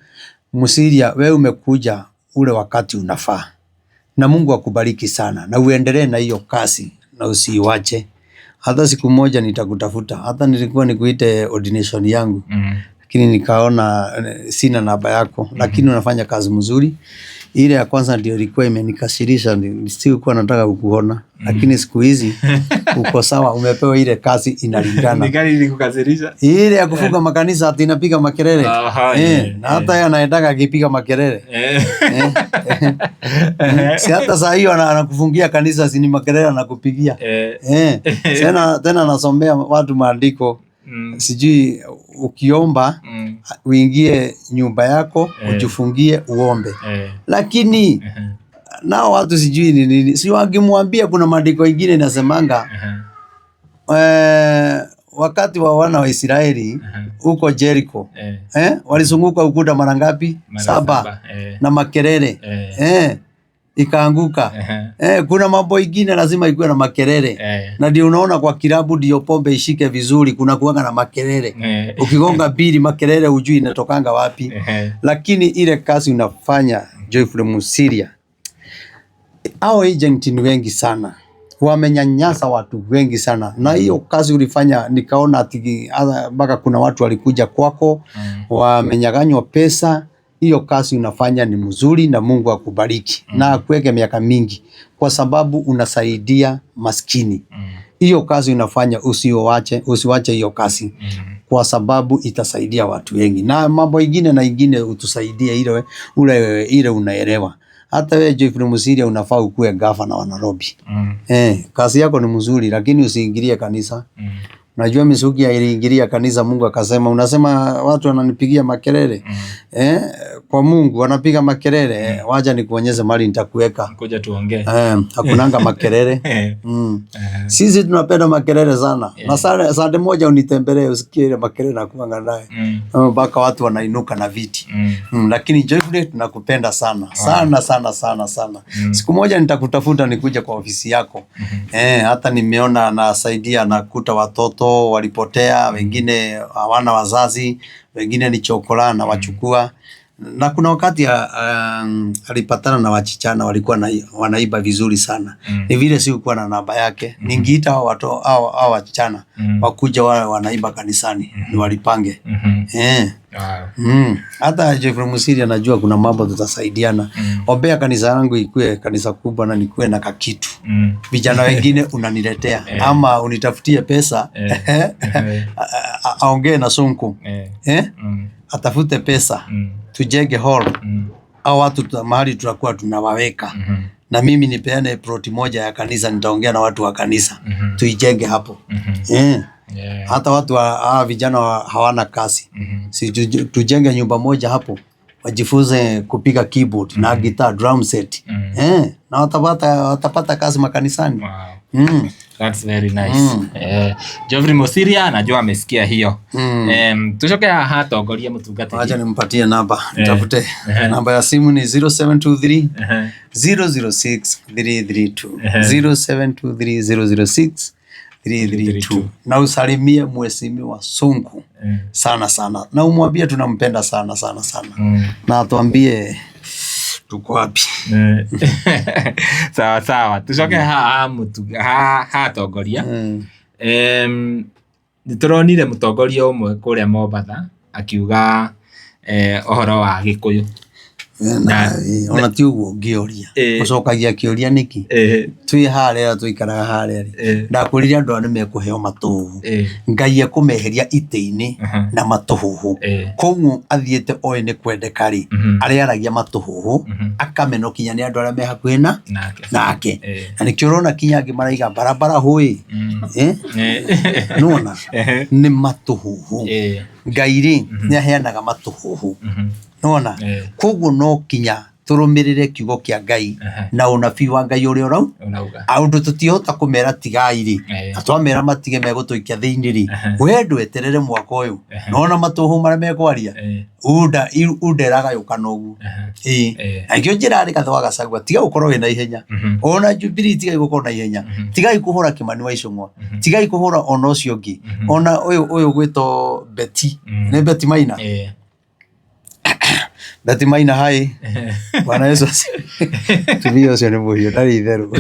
Musiria, wewe umekuja ule wakati unafaa, na Mungu akubariki sana, na uendelee na hiyo kazi na usiiwache. Hata siku moja nitakutafuta, hata nilikuwa nikuite ordination yangu, lakini nikaona sina namba yako, lakini unafanya kazi mzuri. Ile ya kwanza ndio ilikuwa imenikasirisha, sikuwa nataka kukuona, lakini siku hizi uko sawa, umepewa ile kazi inalingana. Ni gani ilikukasirisha? Ile ya kufunga makanisa ati inapiga makelele. Na hata yeye anaendaka akipiga makelele. Si hata saa hiyo anakufungia kanisa, si ni makelele anakupigia. Tena anasomea watu maandiko. Sijui ukiomba uingie nyumba yako ujifungie uombe, lakini nao watu sijui ni nini, si wakimwambia kuna maandiko ingine inasemanga wakati wa wana wa Israeli huko Jericho walizunguka ukuta mara ngapi? 7 na makelele ikaanguka. Kuna mambo ingine lazima ikuwe na makelele. Na ndio unaona kwa kilabu ndio pombe ishike vizuri, kuna kuanga na makelele. Ukigonga bili makelele hujui inatokanga wapi. Lakini ile kazi unafanya Joyful Musiria, hao agent ni wengi sana, wamenyanyasa watu wengi sana, na hiyo kazi ulifanya nikaona ati mpaka kuna watu walikuja kwako wamenyaganywa pesa. Hiyo kazi unafanya ni mzuri, na Mungu akubariki na akuweke miaka mingi, kwa sababu unasaidia maskini. Hiyo kazi unafanya usiwache hiyo kazi, kwa sababu itasaidia watu wengi, na mambo ingine na ingine utusaidie ile unaelewa. Hata wewe Joyful Musiria unafaa ukue gavana wa Nairobi. Kazi yako ni mzuri, lakini usiingilie kanisa. Najua Misuki aliingilia kanisa, Mungu akasema, unasema watu wananipigia makelele. Kwa Mungu wanapiga makelele. Wacha nikuonyeshe mali nitakuweka. Kuja tuongee. Hakunanga makelele. Sisi tunapenda makelele sana. Na sande moja unitembelee usikie ile makelele na kuanga naye. Mpaka watu wanainuka na viti. Lakini Joyful tunakupenda sana. Sana. Siku moja nitakutafuta nikuje kwa ofisi yako. Hata nimeona nasaidia nakuta watoto walipotea, wengine hawana wazazi, wengine ni chokola na wachukua. Na kuna wakati alipatana na wachichana walikuwa wanaiba vizuri sana. Ni vile si ukuwa na namba yake. Ningeita hao wachichana wakuja wale wanaiba kanisani ni walipange. Hata Joyful Musiria najua kuna mambo tutasaidiana. Ombea kanisa yangu ikue kanisa kubwa na nikuwe na kakitu. Vijana wengine unaniletea ama unitafutie pesa. Aongee na Sonko. Atafute pesa. Tujenge hall. Au watu mahali tutakuwa tunawaweka. Na mimi nipeane ploti moja ya kanisa, nitaongea na watu wa kanisa. Tuijenge hapo. Hata watu vijana hawana kazi. Si tujenge nyumba moja hapo, wajifunze kupiga keyboard na guitar, drum set. Na watapata kazi makanisani. That's very nice. Joyful Musiria najua amesikia hiyo. Tushoke hata ogoria mutungati. Acha nimpatie namba. Nitafute. Namba ya simu ni 0723 006 332. 0723 006 332. Na usalimie mheshimiwa Sonko sana. Na umwambie tunampenda sana. Na atuambie tuko wapi. Sawa. Tushoke hatongoria. Nituronire mutongoria umwe kuria Mombatha akiuga ohoro wa Gikuyu. Ona ti uguo ngioria ucokagia kioria niki twi harera tuikaraga harera ndakurire andu ane mekuheo matuhu Ngai akumeheria ite-ini na matuhu koguo athiete oe ni kwendekari ariaragia matuhu akamenokinya ni andu aria me hakuhi nake na nikio urona kinya angi maraiga barabara hui nona ni matuhu Ngai ri ni aheanaga matuhu nona koguo no kinya turumirire kiugo kia Ngai na unabii wa Ngai uri urau aundu tutihota kumera tigai ri atwamera matige megutuikia thiini ri we ndweterere mwaka uyu nona matuhu maria megwaria uderaga yukana ugu angio njira ri gathwa gacagua tiga gukorwo wina ihenya ona Jubilee tiga gukorwo na ihenya tiga kuhura Kimani wa Icung'wa tiga kuhura ona ucio ngi ona uyu gwito Beti ne Beti Maina Beti Maina hai bwana Yesu tubio ucio ni muhiu ndari itheru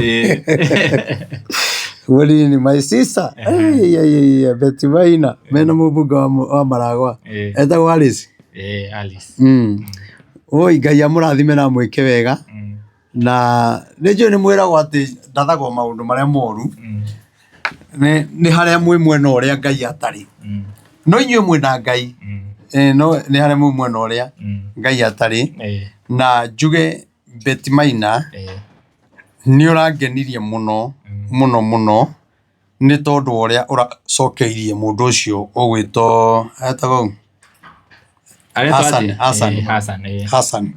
wali ni my sister Beti Maina mena mubunga wa Maragwa eta Alice Alice oi Ngai amurathime na mwike wega na nejo ni mwira gwati ndathago maundu maria moru ni haria mwe mwena uria Ngai atari no inywe mwena Ngai no ni haria mwe mwena uria Ngai atari na njuge Beti Maina ni urangenirie muno muno muno ni tondu uria uracokeirie mundu ucio ugwito atago Hassan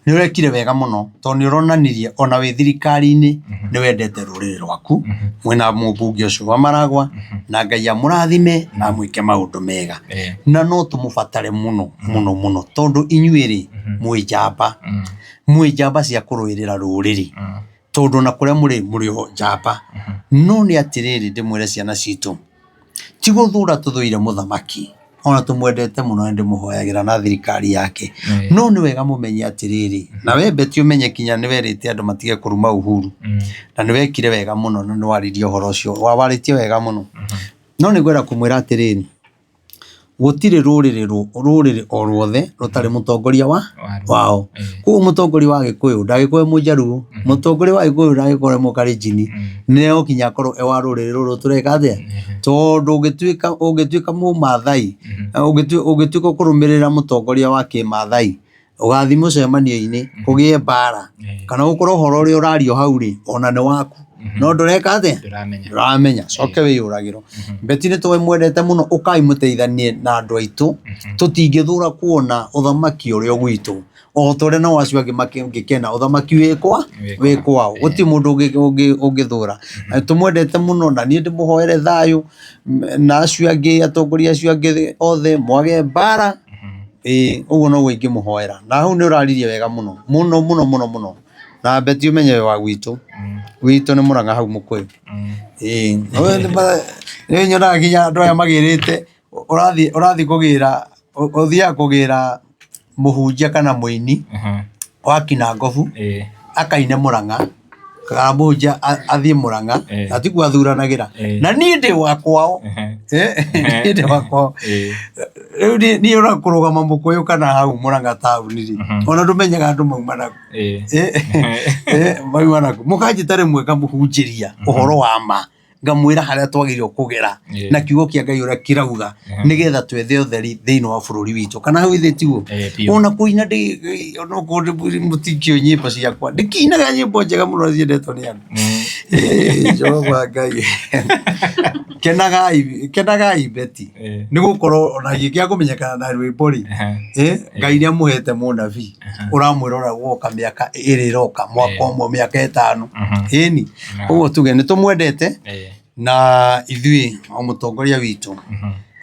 ni urekire wega muno to ni uronanirie ona we thirikari-ini ni wendete ruriri rwaku mwena mubunge ucio wa Maragwa na Ngai amurathime na mwike maundu mega na no tumubatare muno muno muno tondu inyuiri mwi njamba cia kuruirira ruriri tondu na kuria muri ho njamba no ni atiriri ndimwire ciana citu tiguthura tuthuire muthamaki ona tumwendete muno ndi muhoyagira na thirikari yake no ni wega mumenye atiriri na we Beti umenye kinya ni werite andu matige kuruma uhuru na ni wekire wega muno no ni waririe uhoro ucio waritie wega muno no ni gwera kumwira atiriri gutire ruriri o ruothe rutari mutongoria wao ku mutongoria wa Gikuyu ndagikore mujaru mutongoria wa Gikuyu ndagikore mukarijini neo kinya korwo ewa ruriri ruru tureka atia tondu ugituika mu Maathai ugituika kurumirira mutongoria wa Kimathai ugathi mucemanio-ini kugie mbara kana gukorwo horo uri urario hau ri ona ni waku no ndureka atia ndramenya coke wiyuragiro Beti ni twe mwendete muno ukai muteithanie na andu aitu tutingithura kuona uthamaki uri ogwitu o tore na wacio angi makingikena uthamaki wekwa guti mundu ungithura tumwendete muno na nie ndimuhoere thayu na acio angi atongoria acio angi othe mwage mbara uguo no wingi muhoera na hau ni uraririe wega muno muno muno muno muno na Beti umenye wa gwitu ni Murang'a hau Mukuyu ni nyonaga kinya andu aya magirite urathi kugira uthia kugira muhunjia kana muini wa Kinangobu akaine Murang'a kana muhunjia athie Murang'a atiku athuranagira na ni ndi wakwao ndi wakwao ni urakurugama Mukuyu kana hau Murang'a tauni ri ona ndumenyaga andu maumana maumana mukajitare mwega muhunjiria uhoro wa ma ngamwira haria twagirio kugera na kiugo kia Ngai uria kirauga nigetha twethe utheri thiini wa bururi witu kana hau ithi tiguo ona kuina ndi ona kundi mutikio nyimbo ciakwa ndikinaga nyimbo njega muno ciendetwo ni andu Jehova Ngai kenagai Beti ni gukorwo ona gikia kumenyekana na rwimbo ri Ngai ni amuhete munabii uramwira ora woka miaka iri roka mwaka umwe miaka 5 ini uguo tuge ni tumwendete na ithui o mutongoria witu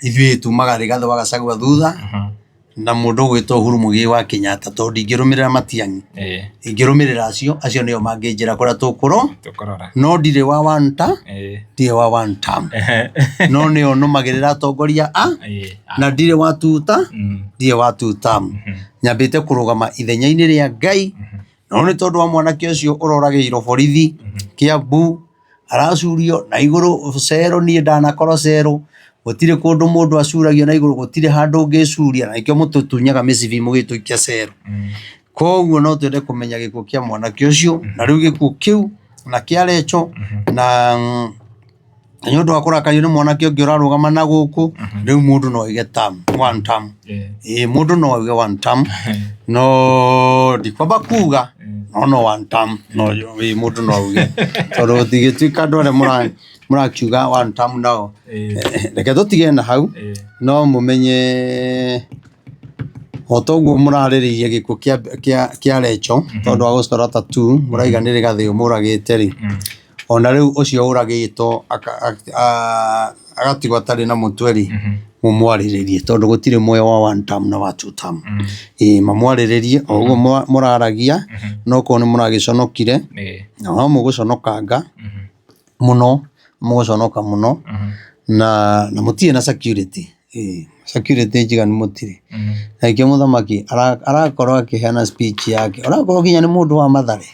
ithui tumaga rigatho wa Gachagua thutha na mundu gwitwo Uhuru Muigai wa Kenyatta tondu ingirumirira Matiang'i ingirumirira acio nio manginjira kuria tukurora no ndire wa one term no nio numagirira atongoria na ndire wa two term nyambite kurugama ithenya-ini ria Ngai no ni tondu wa mwanake ucio uroragiirwo borithi Kiambu aracurio na iguru cero ni ndanakorwo cero gutire kundu mundu acuragio na iguru gutire handu ungicuria na ikio mututunyaga micibi mugituikia cero koguo no twende kumenya gikuo kia mwanake ucio na riu gikuo kiu na kiarecho na nyondo akurakario ni mwanake ungi urarugama na guku riu mundu no ige one term mundu no ige one term no ndikwamba kuga no one term no wi mundu no uge tondu tigituika ndore murakiuga one term nao reke tutige na hau no mumenye otoguo muraririe gikuo kia Lecho tondu wa gucora tattoo muraiga niri gathio muragite ri ona riu ucio uragitwo agatigwo atari na mutwe ri mumwariririe tondu gutire moyo wa one term na wa two term mamwariririe oguo muraragia no ko ni muragiconokire no muguconokanga muno muguconoka muno na mutie na security security njigani mutire na ikio muthamaki arakorwo akiheana speech yake arakorwo kinya ni mundu wa Mathare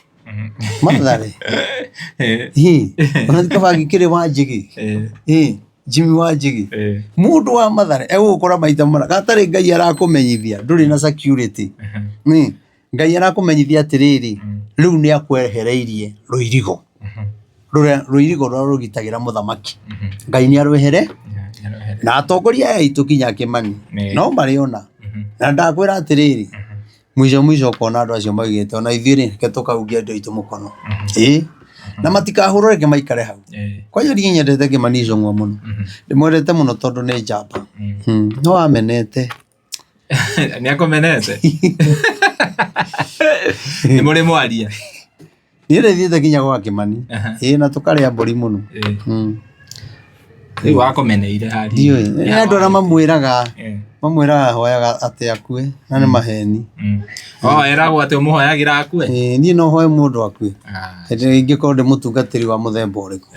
ona tikabagi kire Wanjigi Jimmy Wanjigi mundu wa Mathare egukora maita mara gatari Ngai arakumenyithia nduri na security Ngai arakumenyithia atiriri riu ni akwehereirie Ruirigo Ruirigo rugitagira muthamaki Ngai ni arwehere na atongoria aitu kinya Kimani no mariona na ndakwira atiriri mwico kona andu acio maigite ona ithuiri ke tukaugia andu aitu mukono na matikahurureke maikare hau kwa hiyo nyendete Kimani Icung'wa muno ndimwendete muno tondu ni njamba no amenete ni akomenete ni muri mwaria ni thiete kinya gwa Kimani na tukaria mburi muno riu wakomeneire hari ndio andu ara mamwiraga hoyaga ati akue na ni maheni eragwo ati umuhoyagira akue ni no hoye mundu akue ingiko ndi mutungatiri wa muthemba uriku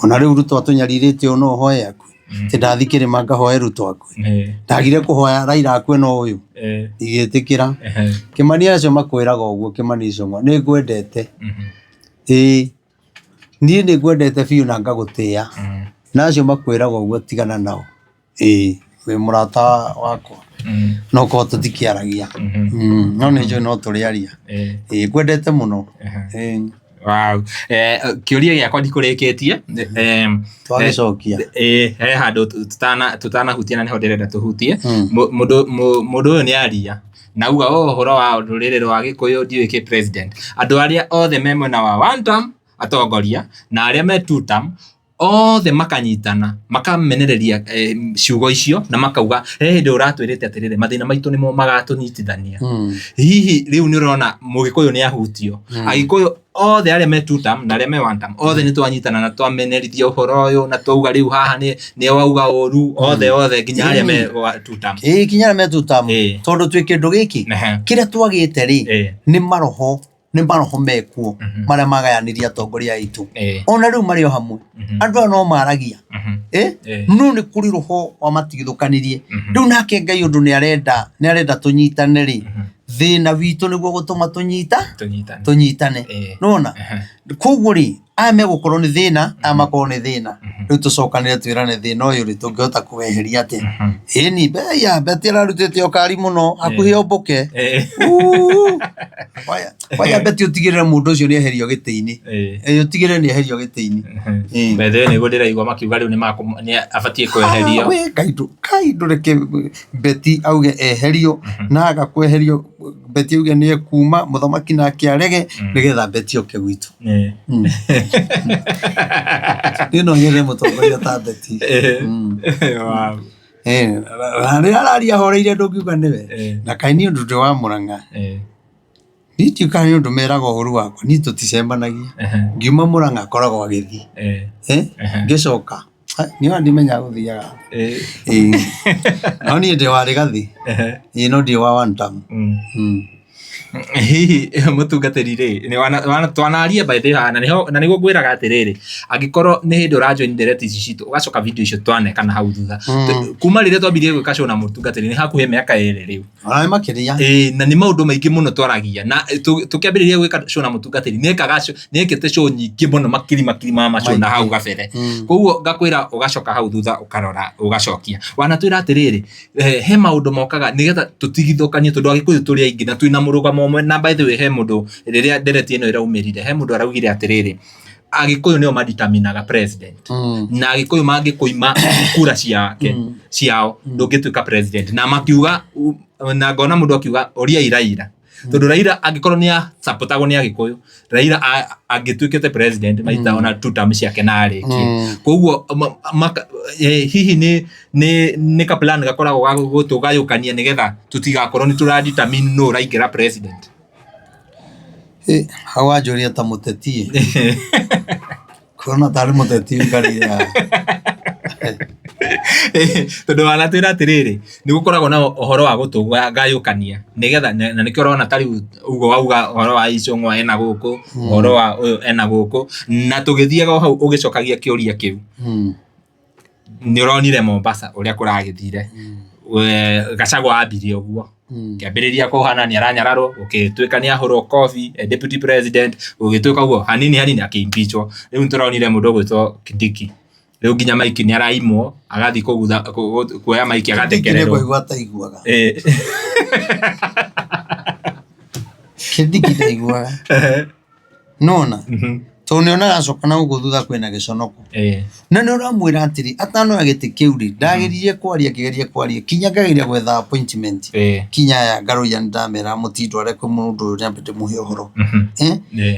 ona riu Ruto atunyariritie no hoye akue ti ndathikire manga hoye Ruto akue ndagire kuhoya Raila akue no uyu igitikira Kimani acio makwiraga uguo Kimani Icung'wa ni ngwendete ni ngwendete biu na ngagutia na acio makwiraga uguo tigana nao we murata wakwa no ko tutikiaragia no ni jo no turiaria ngwendete muno wow kiuria giakwa ndikurikitie twagicokia he handu tutana hutia na niho ndirenda tuhutie mundu uyu ni aria na uga uhoro wa ruriri rwa Gikuyu ndiwiki president andu aria othe me mwena wa one term atongoria na aria me two term othe makanyitana makamenereria ciugo icio na makauga hindi uratwirite atirire mathina maitu nimo magatunyitithania hihi riu ni urona Mugikuyu ni ahutio Agikuyu othe aria me two term na aria me one term othe ni twanyitana na twamenerithia uhoro uyu na twauga riu haha ni wauga uru othe nginya aria me two term kinya aria me two term tondu twi kindu giki kiria twagite ri ni maroho mekuo maria magayaniria atongoria aitu ona riu mario hamwe andu no maragia no ni kuri roho wa matigithukanirie riu nake Ngai undu ni arenda tunyitane ri thina witu niguo gutuma tunyitane nona koguo ri ame gukorwo ni thina amakorwo ni thina riu tucokanire twirane thina uyu ri tungihota kuweheria ati ni beya betira rutete okari muno akuhi omboke waya beti utigirire mundu ucio ni eherio giti-ini utigirire ni eherio giti-ini bethe ni gudira igwa makiuga riu ni abatie kweherio we kaidu reke beti auge eherio na agakweherio beti auge ni ekuma muthamaki na kiarege nigetha beti oke gwitu no nyere mutongoria ta beti wow araria horeire ndungiuga niwe na kaini undu ndi wa Murang'a niti ukani undu meraga uhuru wakwa ni tuticembanagia ngiuma Murang'a akoragwo agithii ngicoka ni wa ndimenya guthiaga no ni ndi wari gathi no ndi wa one term hihi mutungatiri ri ni wana twanaria by the way na nigo ngwiraga atiriri angikorwo ni hindi urajoin direct ici citu ugacoka video icio twane kana hau thutha kuma rire twambirie gwika show na mutungatiri ni hakuhe miaka iri riu ai makiria na ni maundu maingi muno twaragia na tukiambiriria gwika show na mutungatiri ni ekete show nyingi muno makiri ma show na hau gabere koguo ngakwira ugacoka hau thutha ukarora ugacokia wana twira atiriri he maundu mokaga nigetha tutigithukanie tondu Agikuyu turi aingi na twina murugamo momwe na by the way he mundu riria ndereti ino iraumirire he mundu araugire atiriri Agikuyu nio madeterminaga president na Agikuyu mangikuima kura ciao ndungituika president na makiuga na ngona mundu akiuga oria Raila tondu Raila angikorwo ni a supportagwo ni Agikuyu, Raila angituikite president maita ona 2 term ciake na ariki koguo hihi ni ka plan gakoragwo ga gutugayukania nigetha tutigakorwo ni turadetermine no raingira president. Hawajuria ta muteti korona tari muteti ngaria tondu wanatwira atiriri ni gukoragwo na uhoro wa gutugayukania nigetha na nikio urona tari ugo wauga uhoro wa Icung'wa ena guku uhoro wa uyu ena guku na tugithiaga hau ugicokagia kiuria kiu ni uronire Mombasa uria kuragithire Gachagua ambirie uguo kiambiriria kuhana ni aranyararwo ukitwika ni ahurwo coffee deputy president ugitwika uguo hanini akiimpeachwo riu turonire mundu gwitwo Kindiki riu nginya Mike ni araimwo agathi kugutha kuoya Mike agathekererwo Kindiki ndaiguaga nona to ni ona acoka na guthutha kwina giconoko na ni uramwira atiri atano ya giti kiuri ndagiririe kwaria kinya ngagiria gwetha appointment kinya ya ngaro ya ndamera mutindo are ko mundu nyambite muhe uhoro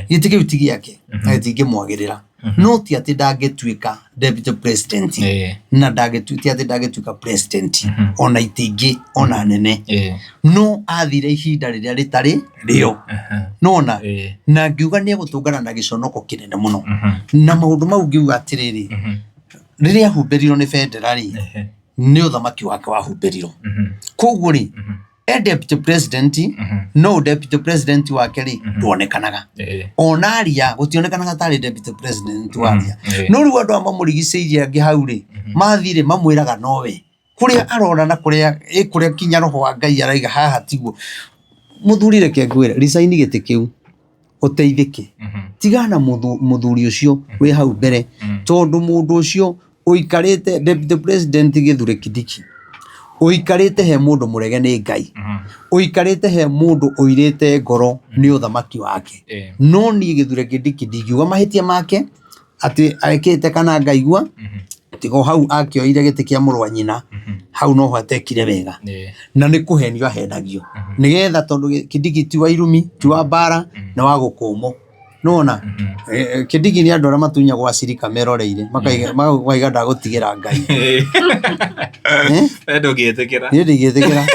giti kiu tigi yake atinge mwagirira no ti ati ndagituika deputy president na ndagituika ati ndagituika president ona itingi ona nene no athire ihinda riria ritari rio nona na ngiuga ni gutungana na giconoko kinene muno na maundu mau ngiuga atiriri riria humberirwo ni federal ni uthamaki wake wa humberirwo koguo ri deputy president no deputy president wake ri duonekanaga onaria gutionekanaga tari deputy president waria no ri wandu amamurigiceirie angi hau ri mathire mamwiraga nowe kuria arona na kuria kinya roho wa Ngai araiga haha tiguo muthurire ke ngwira resign gite kiu uteithike tigana muthuri ucio we hau mbere tondu mundu ucio uikarite deputy president Githure Kindiki uikarite he mundu murege ni Ngai uikarite he mundu oirite ngoro ni uthamaki wake no ni Githure Kindiki ndigiuga mahitia make ati arekete kana ngaigua tigo hau akioire giti kia murwa nyina hau no hatekire wega na ni kuhenio ahenagio nigetha tondu Kindiki ti wa irumi ti wa bara na wa gukumo nona Kindiki ni andu ara matunya gwa cirika meroreire makaiga ndagutigira Ngai endo gietekera ni ndigietekera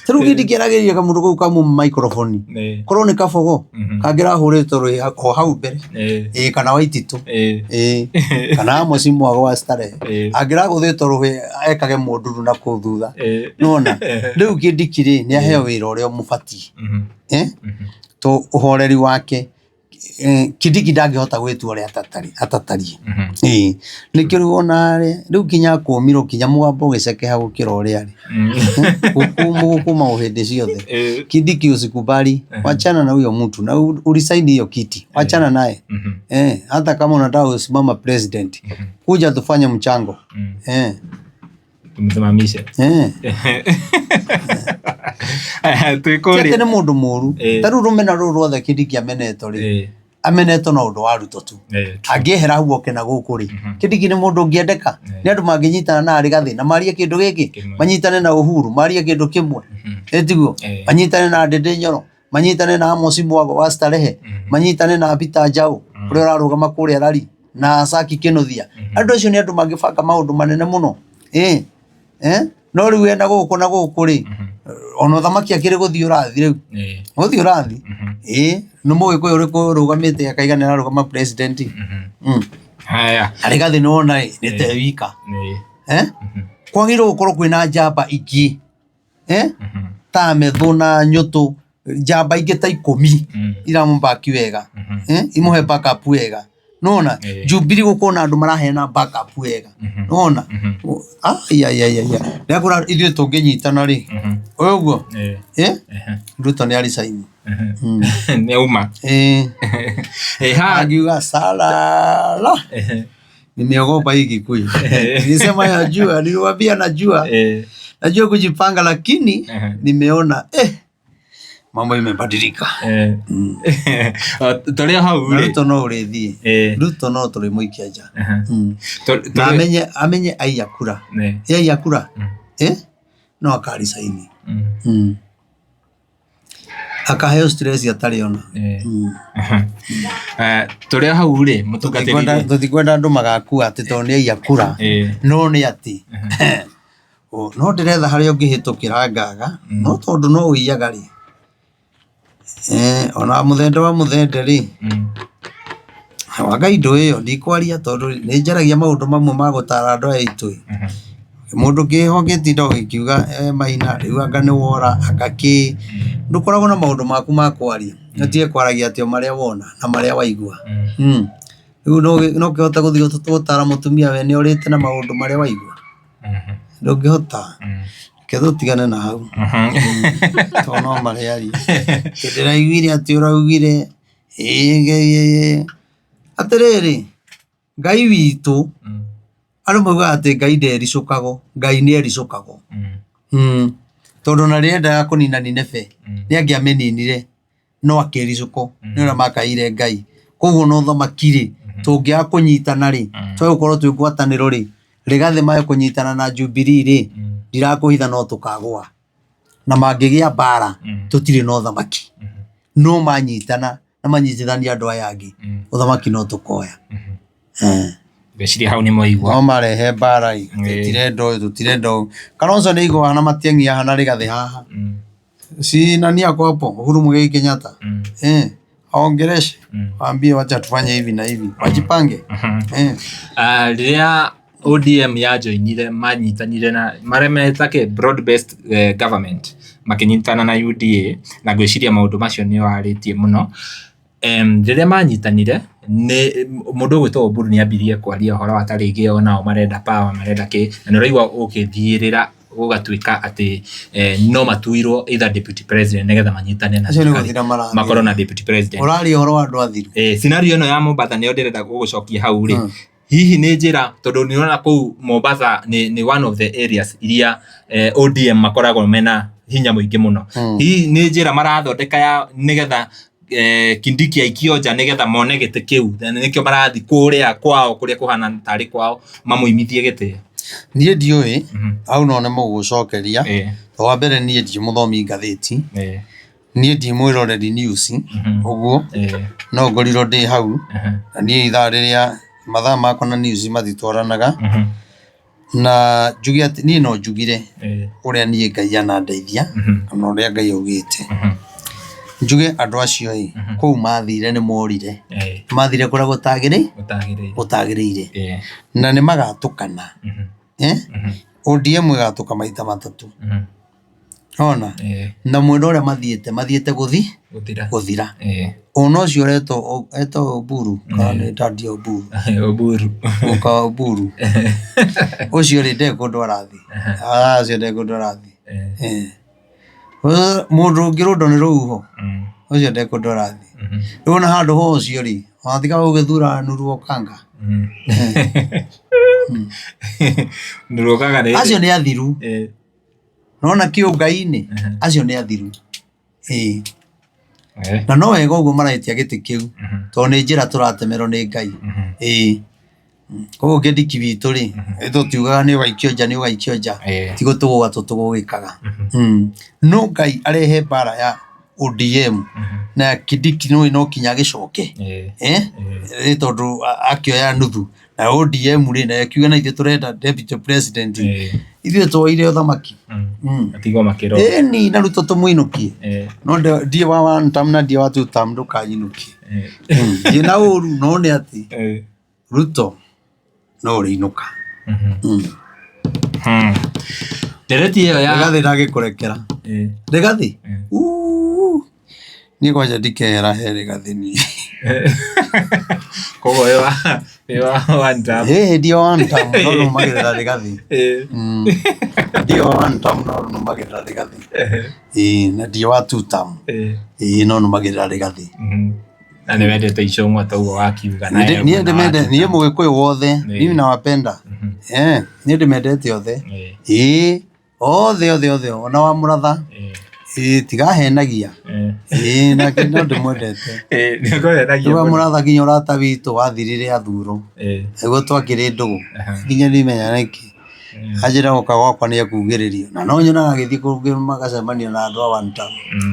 Tru Kindiki arageria kamundu kau kamu microphone korone kafogo kagira hurito ri ho hau mbere kana Waititu kana Mosimu wa Starehe agira guthito ruhe ekage munduru na kuthutha nona riu Kindiki ri ni aheo wira uria mufati to uhoreri wake Kindiki ndangihota gwitua uria atatari nikio ruona riu kinya kumiro kinya mwambo giceke ha gukira uria ri gukuma uhindi ciothe Kindiki usikubali wachana na huyo mtu na ulisaini hiyo kiti wachana naye hata kama unataka usimama president kuja tufanye mchango tumsimamishe tuikori tene mundu muru taru rumena rurothe Kindiki ameneto ri ameneto na undu wa ruto tu angihera huo kena guku ri Kindiki ni mundu ngiendeka ni andu manginyitana na ari gathi na maria kindu giki manyitane na Uhuru maria kindu kimwe etiguo manyitane na Ndindi Nyoro manyitane na Mosimu wa Starehe manyitane na Peter Njau uria urarugama kuria rari na Saki Kinuthia andu acio ni andu mangibanga maundu manene muno no riu enda guku na guku ri ono thamaki akire guthii urathi riu guthii urathi no moyo ko uriku rugamite akaigana na rugama president haya ari gathi no na ni te wika kwagiro gukorwo kwina njamba ingi ta methuna nyutu njamba ingi ta 10 iramumbaki wega imuhe backup wega nona Jubilee gukona andu marahena backup wega nona ya ndakura ithio tunginyitana ri uguo Ruto ni alisaini ni uma hagiuga sala nimeogopa hiki kuyu nilisema najua niliwaambia najua kujipanga lakini nimeona mambo imebadilika tolea hau Ruto no urithie Ruto no tuli muikia nja na amenye aiyakura no akarisaini akaheo stress atari ona turi hau ri mutungatiri tutikwenda andu magakua ati to ni ia kura no ni ati no ndiretha haria ungihitukira ngaga no tondu no uiyaga ri ona muthende wa muthende ri wagai ndo iyo ndikwaria tondu ni njaragia maundu mamwe ma gutara andu aitu mundu kiho gitinda gikiuga maina riu anga ni wora akaki ndukoragwo na maundu maku ma kwaria atie kwaragia atio maria wona na maria waigua riu no kihota guthio tutara mutumia we ni orite na maundu maria waigua ndungihota ketho tigane na hau to no mariari ndiraiguire ati uraugire atiriri Ngai witu andu mauga ati Ngai ndericukago Ngai ni ericukago tondu na riendaga kunina Nineve ni angiameninire no akiricuko ni ora makaire Ngai koguo no thamaki ri tungiaga kunyitana ri twagukorwo twi ngwataniro ri rigathi mayo kunyitana na Jubilee ri ndirakuhitha no tukagwa na mangigia bara tutiri no thamaki no manyitana na manyitithania andu aya angi uthamaki no tukoya geciria hau ni moigwa no marehe bara tutirenda Kalonzo ni igwa na matiengia hana rigathi haha si nani yako hapo Uhuru Muigai Kenyatta aongereshe waambie wacha tufanye hivi na hivi wajipange riria ODM ya joinire manyitanire na maremetake broad based government makinyitana na UDA na gwiciria maundu macio ni waritie muno riria manyitanire ni mundu gwitwo Oburu ni ambirie kwaria horo atarigi onao marenda power marenda ki na niraigwa ukithiirira gugatuika ati no matuirwo either deputy president negetha manyitane na makoro na deputy president urari horo andu athiru scenario no ya Mombasa ni ndirenda gugucokia hau ri hihi ni njira tondu ni ona ku Mombasa ni one of the areas iria ODM makoragwo mena hinya muingi muno hihi ni njira marathondeka ya nigetha Kindiki aikioja nigetha mone gite kiu nikio marathi kuria kwao kuria kuhana tari kwao mamuimithie gite nie ndioi au no ne mugucokeria wa mbere nie ndi muthomi ngathiti nie ndi mwiroreri news uguo no ngoriro ndi hau na nie ithaa riria mathaa makwa na news mathitwaranaga na njugi ati nie no njugire uria nie Ngai anandeithia na uria Ngai augite njuge andu acio kou mathire ni morire mathire kura gutagirire na ni magatukana ODM gatuka maita matatu ona na mwendo uria mathiete guthira ono ucio reto Oburu kana Daddy Oburu Oburu ucio ri ndekundwara thi ucio ndekundwara thi mundu ngirundo ni ruho ucio ndekundwara thi riu na handu ho ucio ri wathika ugithura nuru okanga nuru okanga ni acio ni athiru nona kiungai-ini acio ni athiru na no wega uguo maraitia giti kiu to ni njira turatemerwo ni Ngai koguo Kindiki witu ri tutiugaga ni ugaikio nja tigo tugwa tutugikaga no Ngai arehe bara ya ODM na Kindiki no kinya gicoke tondu akioya nuthu na ODM ri na kiuga na ithe turenda deputy president ithe twaire uthamaki atigo makiro ni na ruto tumuinukie no ndie wa one term na ndie wa two term ndukanyinukie na uru no ni ati Ruto no riinuka dereti iyo ya gathi ndagikurekera gathi ni kwaja ndikera here gathi ni kogo yo one term ndio one term no magirira gathi ndio one term no magirira gathi na ndio wa two term no magirira gathi na ni wendete icio mwata ugo wakiuga naye nie ndimende nie mugikuyu wothe mimi nawapenda nie ndimendete othe othe ona wa muratha tiga henagia na kino ndimwendete niko henagia wa muratha ginya urata witu wathirire athuro ego twakire ndugu ginya nimenya niki Ajira goka gwakwa nĩ akugĩrĩrio na no nyonaga agĩthiĩ kũrũngĩ magacemania na andũ a one town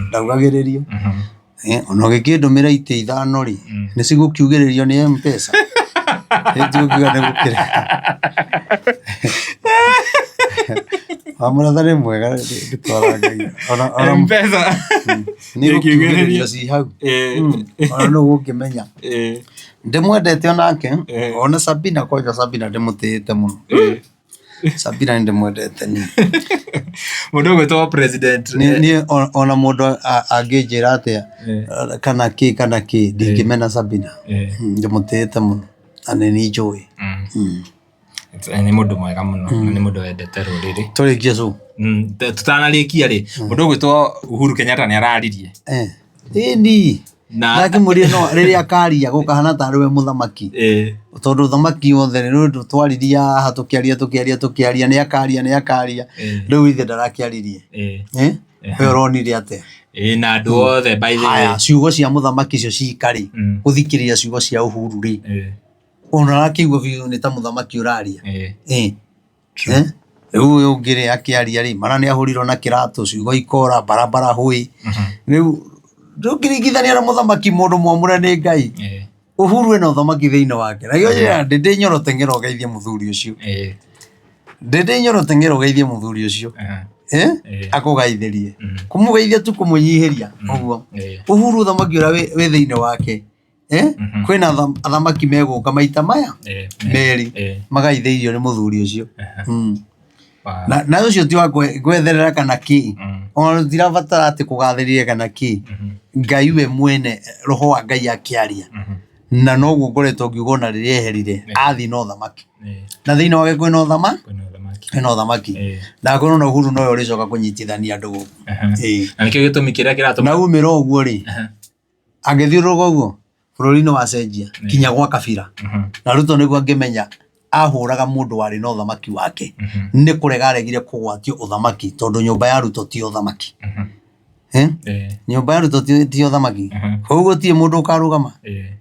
ndaugagĩrĩrio ona ũgĩkĩndũmĩra itĩ 5 rĩ nĩ cigũkiugĩrĩrio nĩ M-Pesa ĩtuĩkaga nĩ gũkĩra Amũratha nĩ mwega gĩtwara Ngai ona M-Pesa nĩ gũkiugĩrĩrio ci hau ona no gũkĩmenya ndĩmwendete onake ona Sabina koja Sabina ndĩmũtĩĩte mũno Sabina ndĩmwendete ni mũndũ gwĩtwo president ni ona mũndũ angĩnjĩra atĩa kana kĩ ndingĩmena Sabina ndĩmũtĩĩte mũno na nĩ njũĩ nĩ mũndũ mwega mũno na nĩ mũndũ wendete rũrĩrĩ tũrĩkie cu tutanarĩkia rĩ mũndũ gwĩtwo Uhuru Kenyatta nĩ araririe ĩni na kĩmũria no rĩrĩa akaria gũkahana tarĩ we mũthamaki tondũ ũthamaki wothe rĩu twariria haha tũkĩaria nĩ akaria rĩu ithe ndarakĩaririe we ũronire atĩa na andũ othe by the way ciugo cia mũthamaki icio cikarĩ gũthikĩrĩria ciugo cia Uhuru rĩ ona arakĩigua biũ nĩ ta mũthamaki ũraria rĩu ũyũ ũngĩ rĩ akĩaria rĩ mana nĩ ahũrirwo na kĩratũ ciugo ikora barabara hũĩ rĩu ndũkĩringithania na mũthamaki mũndũ mwamũre nĩ Ngai Uhuru ena ũthamaki thĩinĩ wake na gĩoje ndĩ nyorote ngero geithie mũthuri ũcio ndĩ nyorote ngero geithie mũthuri ũcio akũgaithĩrie kũmũgeithia tu kũmũnyihĩria ũguo Uhuru ũthamaki ũrĩa wĩ thĩinĩ wake kwĩna athamaki megũka maita maya merĩ magaithĩirio nĩ mũthuri ũcio na ũcio ti wa gwetherera kana kĩ ona tirabatara atĩ kũgathĩrĩria kana kĩ Ngai we mwene roho wa Ngai akĩaria na noguo ngoretwo ngiuga ona rĩrĩa eherire athi na ũthamaki na thĩinĩ wake kwĩna ũthamaki na kwĩna Uhuru nowe ũrĩcoka kũnyitithania andũ gũkũ na nĩkĩo gĩtũmi kĩrĩa kĩratũma na umĩra ũguo rĩ angĩthiũrũrũka ũguo bũrũri-inĩ wacenjia kinya gwa kabira na Ruto nĩguo angĩmenya ahũraga mũndũ warĩ na ũthamaki wake nĩ kũrega aregire kũgwatio ũthamaki tondũ nyũmba ya Ruto ti ũthamaki nyũmba ya Ruto ti ũthamaki koguo tie mũndũ ũkarũgama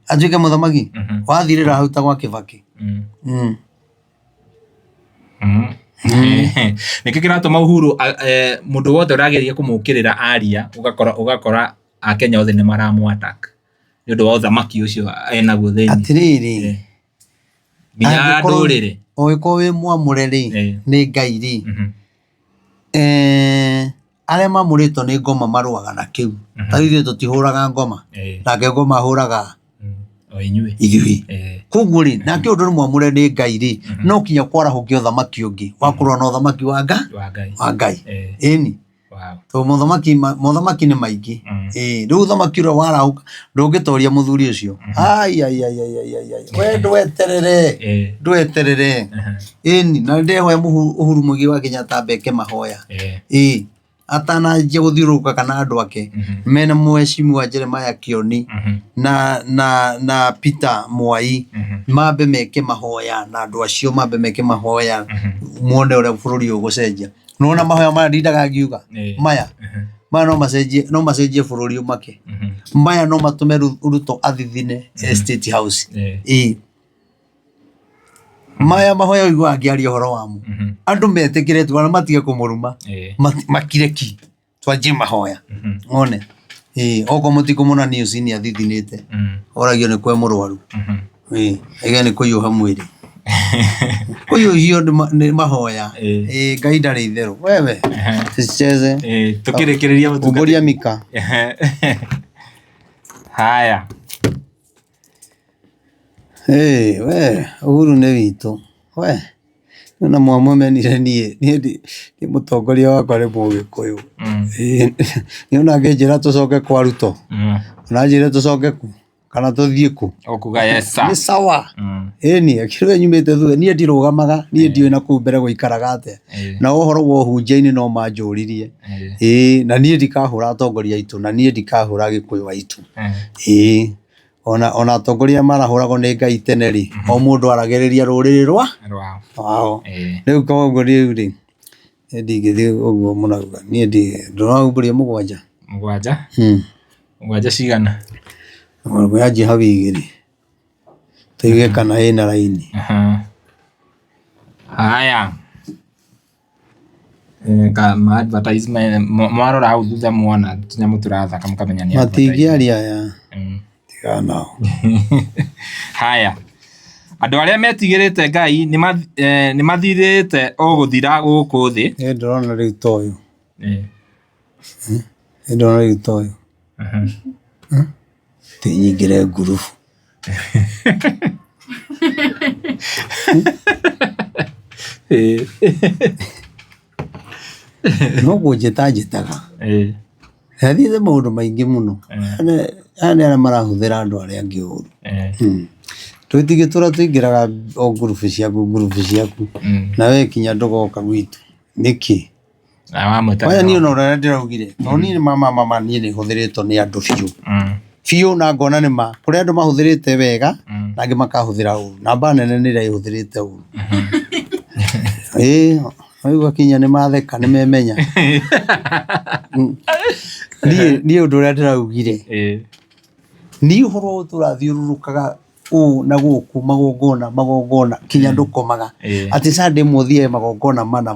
atuĩke mũthamaki wathirĩra hau ta gwa Kibaki nĩkĩo kĩratũma Uhuru mũndũ wothe ũrageria kũmũkĩrĩra aria ũgakora Akenya othe nĩ maramwattack nĩ ũndũ wa ũthamaki ũcio enaguo thĩinĩ atĩrĩrĩ nginya ndũrĩrĩ ũgĩkorwo wĩ mwamũre rĩ nĩ Ngai rĩ arĩa mamũrĩtwo nĩ ngoma marũaga na kĩu ta ithuĩ tũtihũraga ngoma nake ngoma ahũraga ithuĩ koguo rĩ nake ũndũ nĩ mwamũre nĩ Ngai rĩ no kinya kwarahũkia ũthamaki ũngĩ wakorwo na ũthamaki wa Ngai ĩni to mũthamaki nĩ maingĩ rĩu ũthamaki ũrĩa warahũka ndũngĩtoria mũthuri ũcio we ndweterere ĩni na ndehoya Uhuru Mũigai wa Kenyatta mbeke mahoya atananjia gũthiũrũrũka kana andũ ake mena Mheshimiwa Jeremiah Kioni na Peter Mwai mambe meke mahoya na andũ acio mambe meke mahoya muone ũrĩa bũrũri ũgũcenjia nona mahoya maya ndindaga ngiuga maya no macenjie bũrũri umake maya no matũme Ruto athithine State House maya mahoya ũigua angĩaria ũhoro wamo andũ metĩkĩre tu matige kũmũruma makire ki twanjie mahoya one oko mũtikũmona news ni athithinĩte oragio nĩ kwe mũrwaru ega nĩ kũiyũha mwĩrĩ kũiyũhio nĩ mahoya Ngai ndarĩ itherũ wewe tusicheze tukĩrĩkĩrĩria ũmbũria mika haya we Uhuru nĩ witũ we na mwamenire niĩ ndĩ mũtongoria wakwa rĩ Mũgĩkũyũ niona ngĩnjĩra tũcoke kwa Ruto na njĩre tũcoke ku kana tũthiĩ kũ okuga yes sir nĩ sawa ĩni akĩrwe nyumĩte thutha niĩ ndirũgamaga niĩ ndiũĩ na kũu mbere gũikaraga atĩa na ũhoro wa ũhunjia-inĩ no manjũririe na niĩ ndikahũra atongoria aitũ na niĩ ndikahũra Gĩkũyũ aitũ ona atongoria marahũragwo nĩ Ngai tene rĩ o mũndũ aragĩrĩria rũrĩrĩ rwao rĩu koguo rĩu rĩ ndingĩthiĩ ũguo mũnauga niĩ ndĩraumbũria mũgwanja cigana yanjia hau igĩrĩ tuige kana ĩna raini haya Kama advertisement mwarora hau thutha mwana tunyamu turathaka mukamenya ni matingiaria ya tiga nao. Haya, andu aria metigirite Ngai ni mathirite o guthira guku thi. Ndorona riu toyo ndorona riu toyo tinyingire ngurubu no kunjĩtaga thiĩte maũndũ maingĩ mũno aria marahuthĩra andũ arĩa angĩ ũru. Tũtigĩtũra tũingĩraga o ngurubu ciaku na we kinya ndũgoka gwitũ nĩkĩ waya niĩ ona ũrĩa ndĩraugire to niĩ mama niĩ nĩ hũthĩrĩtwo nĩ andũ biũ na ngona nĩma kũrĩ andũ mahũthĩrĩte wega na angĩ makahũthĩra ũru. Namba nene nĩ ĩrĩa ĩhũthĩrĩte ũru. Waigua kinya nĩ matheka nĩ memenya. Niĩ ũndũ ũrĩa ndĩraugire niĩ ũhoro ũyũ tũrathiũrũrũkaga ũũ na gũkũ magongona kinya ndũkomaga atĩ Sunday mũthiĩ magongona 4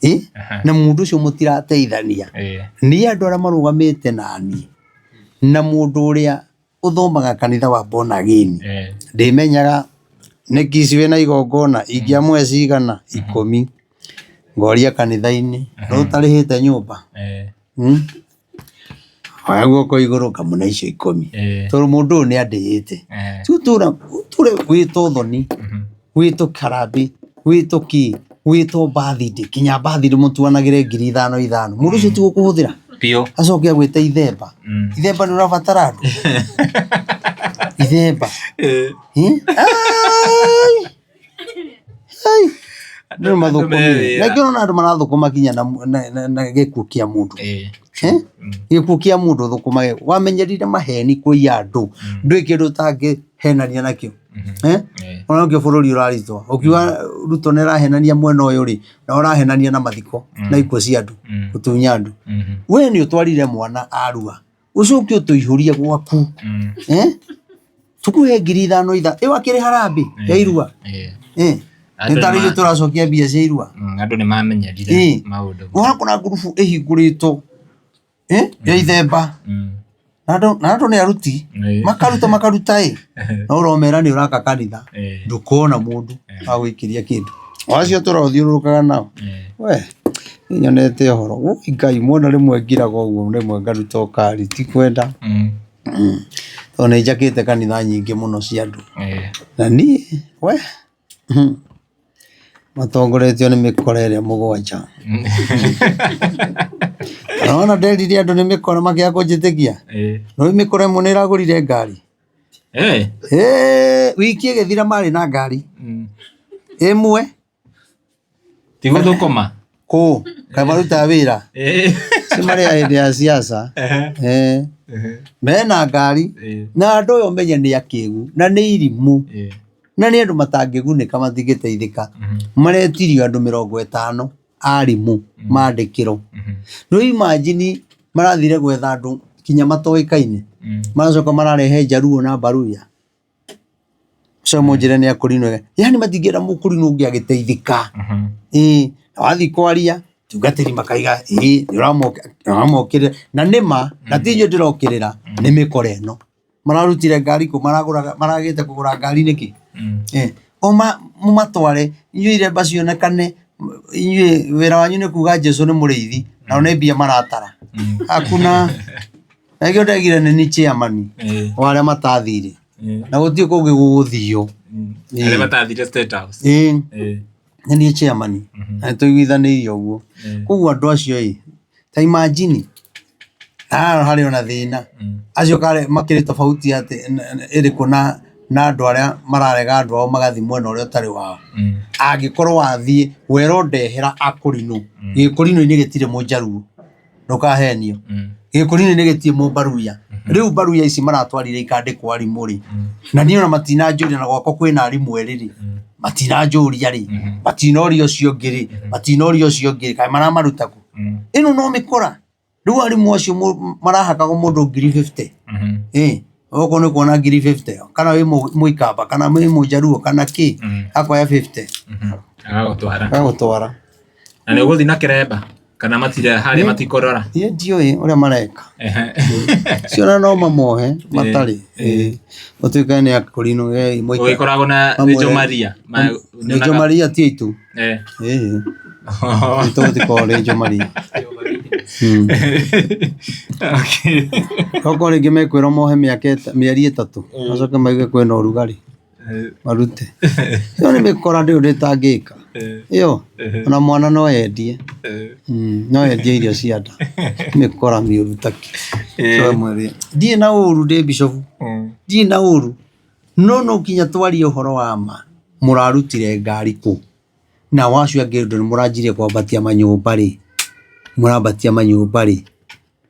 5 na mũndũ ũcio mũtirateithania. Niĩ andũ arĩa marũgamĩte naniĩ na mũndũ ũrĩa ũthomaga kanitha wa born again ndĩmenyaga nĩ kici wĩna igongona ingĩamwe cigana 10 ngoria kanitha-inĩ no ũtarĩhĩte nyũmba oya guoko igũrũ kamũna icio 10 tondũ mũndũ ũyũ nĩ andĩĩte. Tũre gwĩtwo thoni gwĩtwo karambi gwĩtwo ki gwĩtwo birthday kinya birthday mũtuanagĩre 5,000 mũndũ ũcio tigũkũhũthĩra pio acoke agwĩte ithemba nĩ ũrabatara andũ ithemba ndio mathũkũmire na ngĩona andũ marathũkũma kinya na gĩkuũ kĩa mũndũ gĩkuũ kĩa mũndũ thũkũmage wamenyerire maheni kũiya andũ ndũĩ kĩndũ ũtangĩhenania nakĩo ona ũkĩo bũrũri ũraritũha ũkiuga Ruto nĩ arahenania mwena ũyũ rĩ na ũrahenania na mathiko na ikuũ cia andũ ũtunya andũ. We nĩ ũtwarire mwana arua ũcoke ũtũihũrie gwaku tukuhe 5,000 ĩyo akĩrĩ harambĩ ya irua nĩtarĩgĩ tũracokia mbia cia irua. Andũ nĩ mamenyerire maũndũ ũrakora ngurubu ĩhingũrĩtwo ya ithemba na andũ nĩ aruti makaruta na ũromera nĩ ũraka kanitha ndũkona mũndũ wa gwĩkĩria kĩndũ wacio tũrathiũrũrũkaga nao. We nyonete ũhoro Ngai mwona rĩmwe ngiraga ũguo rĩmwe ngaruta ũkari ti kwenda tondũ nĩ njakĩte kanitha nyingĩ mũno cia andũ na niĩ we matongoretio nĩ mĩkora ĩrĩa mũgwanja. Naona nderire andũ nĩ mĩkora makĩaga kũnjĩtĩkia no mĩkora ĩmwe nĩ ĩragũrire ngari wiki ĩgĩthira marĩ na ngari ĩmwe tigũthũkũma kaĩ marutaga wĩra si marĩ ya hĩndĩ ya siasa mena ngari na andũ ũyũ menye nĩ akĩgu na nĩ irimũ na nĩ andũ matangĩgunĩka matingĩteithĩka maretirio andũ 50 arimũ mandĩkĩrwo. No imagine marathire gwetha andũ kinya matoĩkaine maracoka mararehe Jaruo na Baruya so mũnjĩre nĩ akũrinwo yani matingĩra mũkũrinwo ũngĩ agĩteithĩka wathi kwaria tungatĩri makaiga nĩ ũramokĩrĩra na nĩma na tinyuĩ ndĩrokĩrĩra nĩ mĩkora ĩno mararutire ngari kũ maragĩte kũgũra ngari nĩkĩ mũmatware inyuĩ iremba cionekane inyuĩ wĩra wanyu nĩ kuga Jesũ nĩ mũrĩithi na nĩ mbia maratara hakuna na gĩo ndegire nĩ chairman wa arĩa matathire na gũtirĩ kũngĩ gũgũthio arĩa matathire State House nĩ chairman na tũiguithanĩirie ũguo. Koguo andũ acio ta imagine harĩ ona thĩna acio makĩrĩ tofauti atĩ ĩrĩkũ na andũ arĩa mararega andũ ao magathi mwena ũrĩa ũtarĩ wao. Angĩkorwo wathiĩ wero ndehera akũrinũ gĩkũrinũ-inĩ gĩtirĩ mũjaruo ndũkahenio gĩkũrinũ-inĩ gĩtirĩ mũbaruya rĩu Baruya ici maratwarire ikandĩkwo arimũ rĩ na niĩ ona matinanjũria na gwakwa kwĩna arimũ erĩ rĩ matinanjũria rĩ matinoria ũcio ũngĩ kaĩ maramaruta kũ ĩno no mĩkora rĩu arimũ acio marahakagwo mũndũ 50,000 oko nĩ kuona 50,000 kana wĩ mũikamba kana wĩ mũjaruo kana kĩ akoya 50 agagũtwara Na nĩ ũgũthiĩ na kĩremba kana matire harĩa matikorora ye ndiũĩ ũrĩa mareka ciona no mamohe matarĩ ũtuĩkaga nĩ akũrinũ ũgĩkoragwo na Rĩnjo Maria ti aitu tũgũtikorwo Rĩnjo Maria okorwo rĩngĩ mekwĩra mohe mĩeri 3 macoke mauge kwĩna ũrugarĩ marute ĩyo nĩ mĩkora ndĩũ ndĩtangĩka ĩyo ona mwana no yendie irio cia nda mĩkora mĩũru taki ndiĩ na ũru ndĩ Bishop ndiĩ na ũru no kinya twarie ũhoro wa ma mũrarutire ngari kũ na wacu angĩ nĩ mũranjirie kwambatia manyũmba rĩ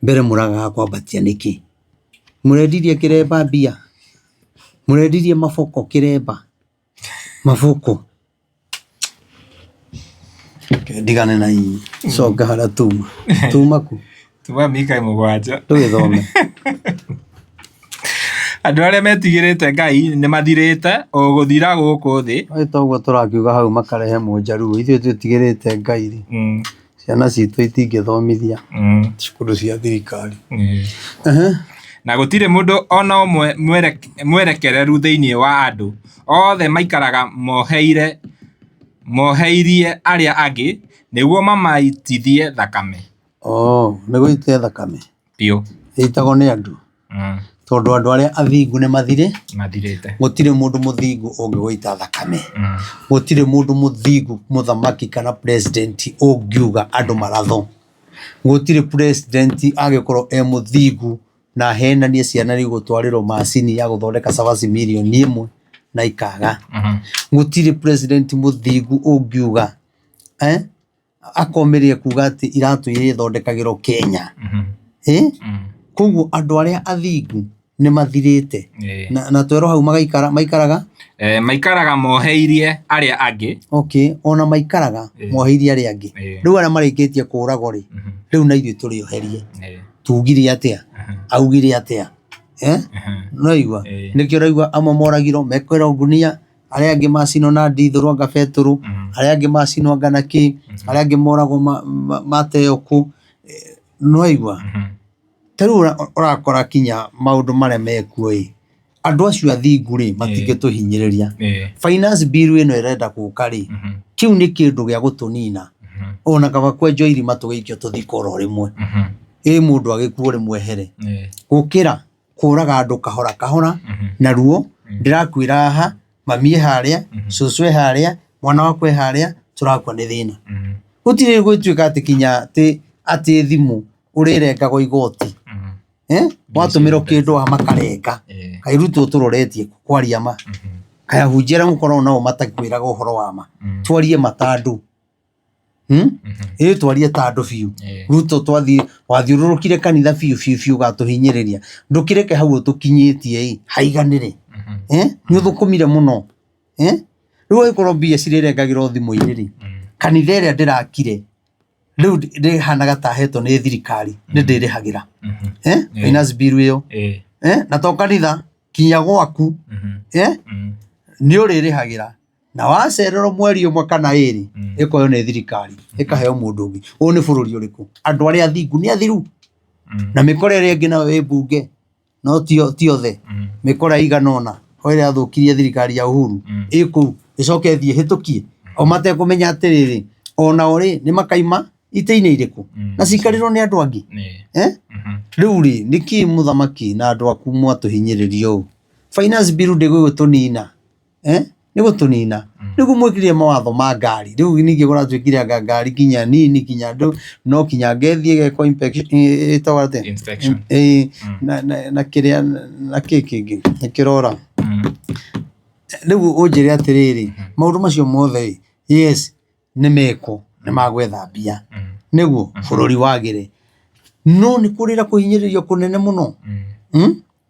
mbere mũragaga kwambatia nĩkĩ mũrendirie kĩremba mbia mũrendirie maboko kĩremba maboko ndigane na inyi coka harĩa tuma ku tuma Mika 7 tũgĩthome andũ arĩa metigĩrĩte Ngai nĩ mathirĩte o gũthira gũkũ thĩ toguo tũrakiuga hau makarehe mũnjaruo ithuĩ twĩtigĩrĩte Ngai rĩ ciana citũ itingĩthomithia cukuru cia thirikari na gũtirĩ mũndũ ona ũmwe mwerekereru thĩinĩ wa andũ othe maikaraga moheirie arĩa angĩ nĩguo mamaitithie thakame nĩguo ite thakame biũ ĩitagwo nĩ andũ tondũ andũ arĩa athingu nĩ mathirĩte gũtirĩ mũndũ mũthingu ũngĩgũita thakame gũtirĩ mũndũ mũthingu mũthamaki kana president ũngiuga andũ maratho gũtirĩ president agĩkorwo mũthingu na henanie ciana rĩu gũtwarĩrwo macini ya gũthondeka cabaci 1,000,000 na ikaga gũtirĩ president mũthingu ũngiuga akomerie kuga atĩ iratũ iria ithondekagĩrwo Kenya koguo andũ arĩa athingu nĩ mathirĩte na twero hau maikaraga moheirie arĩa angĩ ona maikaraga moheirie arĩa angĩ rĩu arĩa marĩkĩtie kũragwo rĩ rĩu na ithuĩ tũrĩoherie tugire atĩa augire atĩa no igua nĩkĩo raigua amwe moragirwo mekwĩra ngunia arĩa angĩ macinwo na ndithũrũ anga betũrũ arĩa angĩ macinwo anga na kĩ arĩa angĩ moragwo mateo kũ no igua tarũ ũrakora kinya maũndũ marĩa mekuo andũ acio athingu rĩ matingĩtũhinyĩrĩria finance bill ĩno ĩrenda gũka rĩ kĩu nĩ kĩndũ gĩa gũtũnina ona kaba kwenjwo irima tũgĩikio tũthikoro rĩmwe mũndũ agĩkuo rĩmwe here gũkĩra kũraga andũ kahora na ruo ndĩrakwĩra haha mamie harĩa cũcũ harĩa mwana wakwe harĩa tũrakua nĩ thĩna gũtirĩ gwĩtuĩka atĩ kinya atĩ thimũ ũrĩrengagwo igoti watũmĩrwo kĩndũ makarenga kairutwo tũroretie kwaria ma kaya hunjĩra mũkorwo nao matakwĩraga ũhoro wa ma twarie matandũ twarie tandũ biũ Ruto wathiũrũrũkire kanitha biũ gatũhinyĩrĩria ndũkĩreke hau ũtũkinyĩtie haiganĩre nĩ ũthũkũmire mũno rĩu ũgĩkorwo mbia cirĩrengagĩrwo thimũ-inĩ rĩ kanitha ĩrĩa ndĩrakire rĩu ndĩhanaga ta hetwo nĩ thirikari nĩ ndĩrĩhagĩra finance bill ĩyo na to kanitha kinya gwaku nĩ ũrĩrĩhagĩra na wacererwo mweri ũmwe kana ĩrĩ ĩkoyo nĩ thirikari ĩkaheo mũndũ ũngĩ ũũ nĩ bũrũri ũrĩkũ andũ arĩa athingu nĩ athiru na mĩkora ĩrĩa ĩngĩ nayo mbunge no ti othe mĩkora igana ũna ĩrĩa yathũkirie thirikari ya Uhuru ĩkũu ĩcoke thiĩ hĩtũkie o matekũmenya atĩrĩrĩ onao rĩ nĩ makaima itĩ-inĩ irĩkũ na cikarĩrwo nĩ andũ angĩ rĩu rĩ nĩkĩ mũthamaki na andũ aku mwatũhinyĩrĩrio ũũ finance bill ndĩgũtũnina nĩ gũtũnina nĩguo mwĩkĩrire mawatho ma ngari rĩu ningĩ gũratuĩkire ngari kinya nini kinya andũ no kinya ngethiĩ geko inspection na kĩrĩa na kĩngĩ kĩrora rĩu ũnjĩre atĩrĩrĩ maũndũ macio mothe yes nĩ meko nĩ magwetha mbia nĩguo bũrũri wagĩre no nĩ kũrĩra kũhinyĩrĩrio kũnene mũno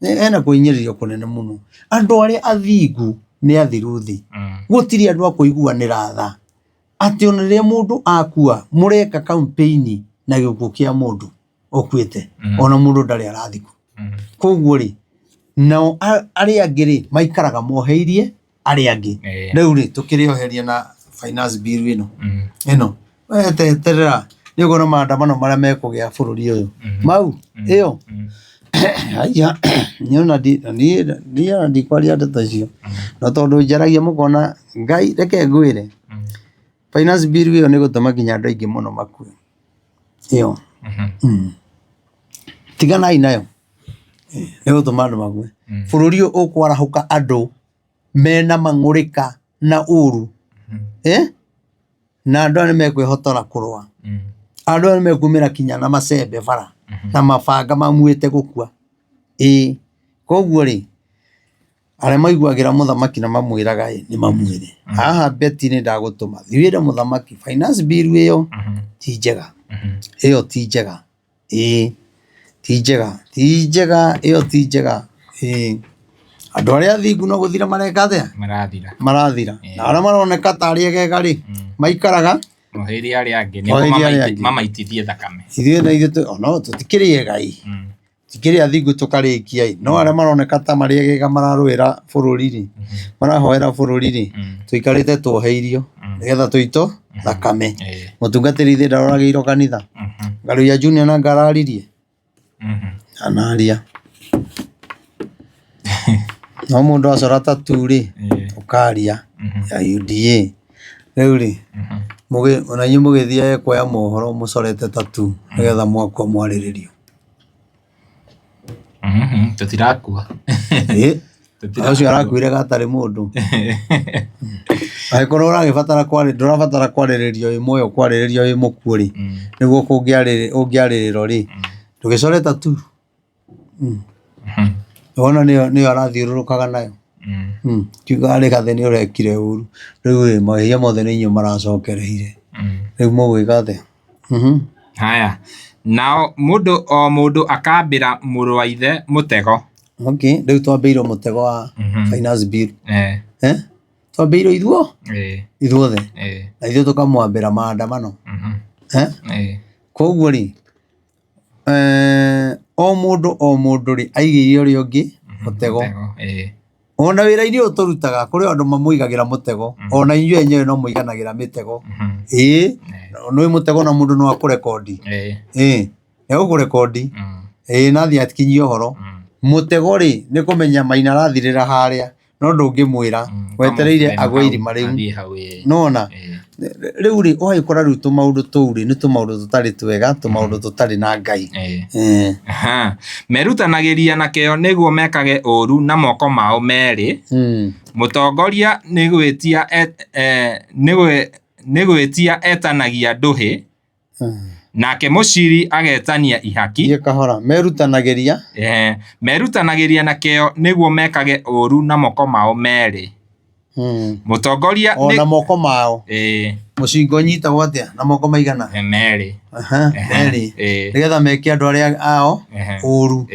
ena kũhinyĩrĩrio kũnene mũno andũ arĩa athingu nĩ athiru thĩ gũtirĩ andũ akũiguanĩra tha atĩ ona rĩrĩa mũndũ akua mũreka campaign na gĩkuũ kĩa mũndũ ũkuĩte ona mũndũ ndarĩ arathikwo koguo rĩ nao arĩa angĩ rĩ maikaraga moheirie arĩa angĩ rĩu rĩ tũkĩrĩoheria na finance bill ĩno eterera nĩ ũgũona maandamano marĩa mekũgĩa bũrũri ũyũ mau ĩyo aya niĩ ndikwaria ndeto icio no tondũ njaragia mũkona Ngai reke ngwĩre finance bill ĩyo nĩ gũtũma nginya andũ aingĩ mũno makue ĩyo tiganai nayo nĩ gũtũma andũ makue bũrũri ũyũ ũkwarahũka andũ mena mang'ũrĩka na ũru na andũ nĩ mekwĩhotora kũrũa andũ nĩ mekumĩra kinya na macembe bara na mabanga mamuĩte gũkua koguo rĩ arĩa maiguagĩra mũthamaki na mamwĩraga nĩ mamwĩre haha beti nĩ ndagũtũma thiwĩre mũthamaki finance bill ĩyo ti njega ĩyo ti njega ti njega ĩyo ti njega andũ arĩa athingu no gũthira mareka atĩa marathira na arĩa maroneka tarĩ egega rĩ maikaraga mohĩria arĩa angĩ nĩguo mamaitithie thakame ithuĩ na ithuĩ no tũtikĩrĩ ega tikĩrĩ athingu tũkarĩkia no arĩa maroneka ta marĩ egega mararũĩra bũrũri rĩ marahoera bũrũri rĩ tũikarĩte tuoheirio nĩgetha tũitwo thakame mũtungatĩri ithe ndaroragĩirwo kanitha Ngaruiya Junior na ngararirie anaria no mũndũ acora tatu rĩ ũkaria ya UDA rĩu rĩ ona inyuĩ mũgĩthiĩ kuoya mohoro mũcorete tatu nĩgetha mwakwo mwarĩrĩrio tũtirakua ũcio arakuire gatarĩ mũndũ angĩkorwo ndũrabatara kwarĩrĩrio wĩ muoyo kwarĩrĩrio wĩ mũkuũ rĩ nĩguo ũngĩarĩrĩrwo rĩ ndũgĩcore tatu wona nĩyo arathiũrũrũkaga nayo kiuga arĩ gathe nĩ ũrekire ũru rĩu mahĩtia mothe nĩ inyuĩ maracokereire rĩu mũgwĩka atĩa haya nao mũndũ akambĩra mũrũ wa ithe mũtego rĩu twambĩirwo mũtego wa finance bill twambĩirwo ithuothe na ithuĩ tũkamwambĩra maandamano koguo rĩ o mũndũ rĩ aigĩire ũrĩa ũngĩ mũtego ona wĩra-inĩ ũyũ tũrutaga kũrĩ andũ mamũigagĩra mũtego ona inyuĩ enyewe no mũiganagĩra mĩtego nĩ mũtego na mũndũ no akũrekondi egũkũrekondi nathiĩ atikinyie ũhoro mũtego rĩ nĩ kũmenya Maina arathirĩra harĩa no ndũngĩmwĩra wetereire agwe irima rĩu nona rĩu rĩ ũgagĩkora rĩu tũmaũndũ tũu rĩ nĩ tũmaũndũ tũtarĩ twega tũmaũndũ tũtarĩ na Ngai merutanagĩria na kĩo nĩguo mekage ũru na moko mao merĩ mũtongoria nĩ gwĩtia etanagia ndũhĩ nake mũciri agetania ihaki merutanagĩria na kĩo nĩguo mekage ũru na moko mao merĩ mũtongoria na moko mao mũcingo nyitagwo atĩa na moko maigana merĩ nĩgetha meke andũ arĩa ao ũru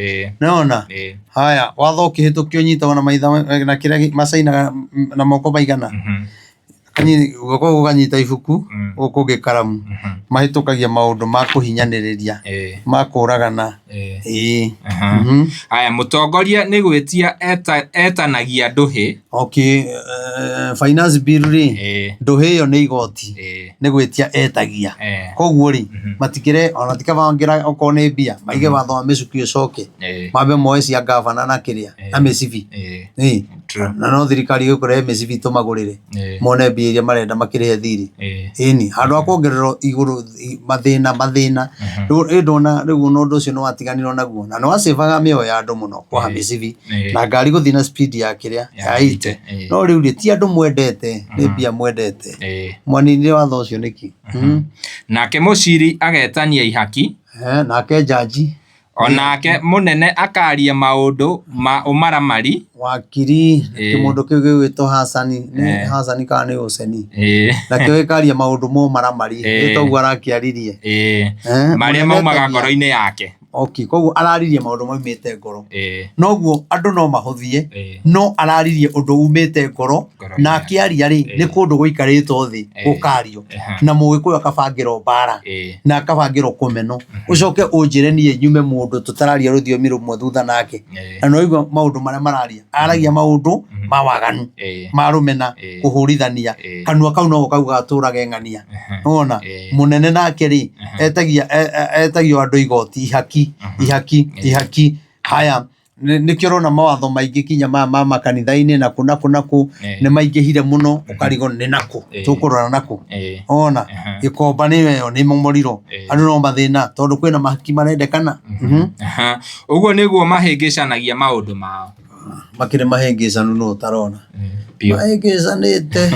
nĩona haya watho ũkĩhĩtũkio nyitagwo na maitho na kĩrĩa macainaga na moko maigana guoko gũkanyita ibuku gũkũ kũngĩ karamu mahĩtũkagia maũndũ ma kũhinyanĩrĩria ma kũragana haya mũtongoria nĩ gwĩtia etanagia ndũhĩ finance bill rĩ ndũhĩ ĩyo nĩ igoti nĩ gwĩtia etagia koguo rĩ matikĩre ona tikabangira okorwo nĩ mbia maige watho wa mĩcuki ũcoke mambe moe cia gavana na kĩrĩa na mĩcibi na no thirikari ĩgũkũrehe mĩcibi tũmagũrĩre mone mbia iria marenda makĩrĩhe thirĩ handũ ha kuongererwo igũrũ mathĩna rĩu ndona rĩu ũndũ ũcio nĩ watiganirwo naguo na nĩ wacebaga mĩoyo ya andũ mũno kwaha mĩcibi na ngari gũthiĩ na speed ya kĩrĩa ya 80 no rĩu rĩ ti andũ mwendete nĩ mbia mwendete mwaninire watho ũcio nĩki nake mũciri agetania ihaki nake jaji onake mũnene akaria maũndũ ma ũmaramari wakiri kĩmũndũ kĩu gĩgwĩtwo Hasani kana nĩ Hussein nakĩo gĩkaria maũndũ ma ũmaramari ĩtoguo arakĩaririe marĩa maumaga ngoro-inĩ yake okay koguo araririe maundu maumite ngoro noguo andu no mahuthie no araririe undu umite ngoro na akiaria ri ni kundu guikaritwo thi gukario na mugikuyu akabangirwo bara na akabangirwo kumeno ucoke unjire nie nyume mundu tutararia ruthiomi rumwe thutha nake na no igwa maundu maria mararia aragia maundu mawaganu marumena kuhurithania kanua kau no kau gaturage ng'ania wona munene nake ri etagio andu igoti ihaki haya nikio rona mawatho maingi kinya ma makanitha-ini naku ni maingihire muno ukarigo ni naku tukurora naku ona ikomba ni yo ni momoriro andu no mathina tondu kwina mahaki marendekana uguo niguo mahingicanagia maundu mao makire mahingicanu no tarona mahingicanite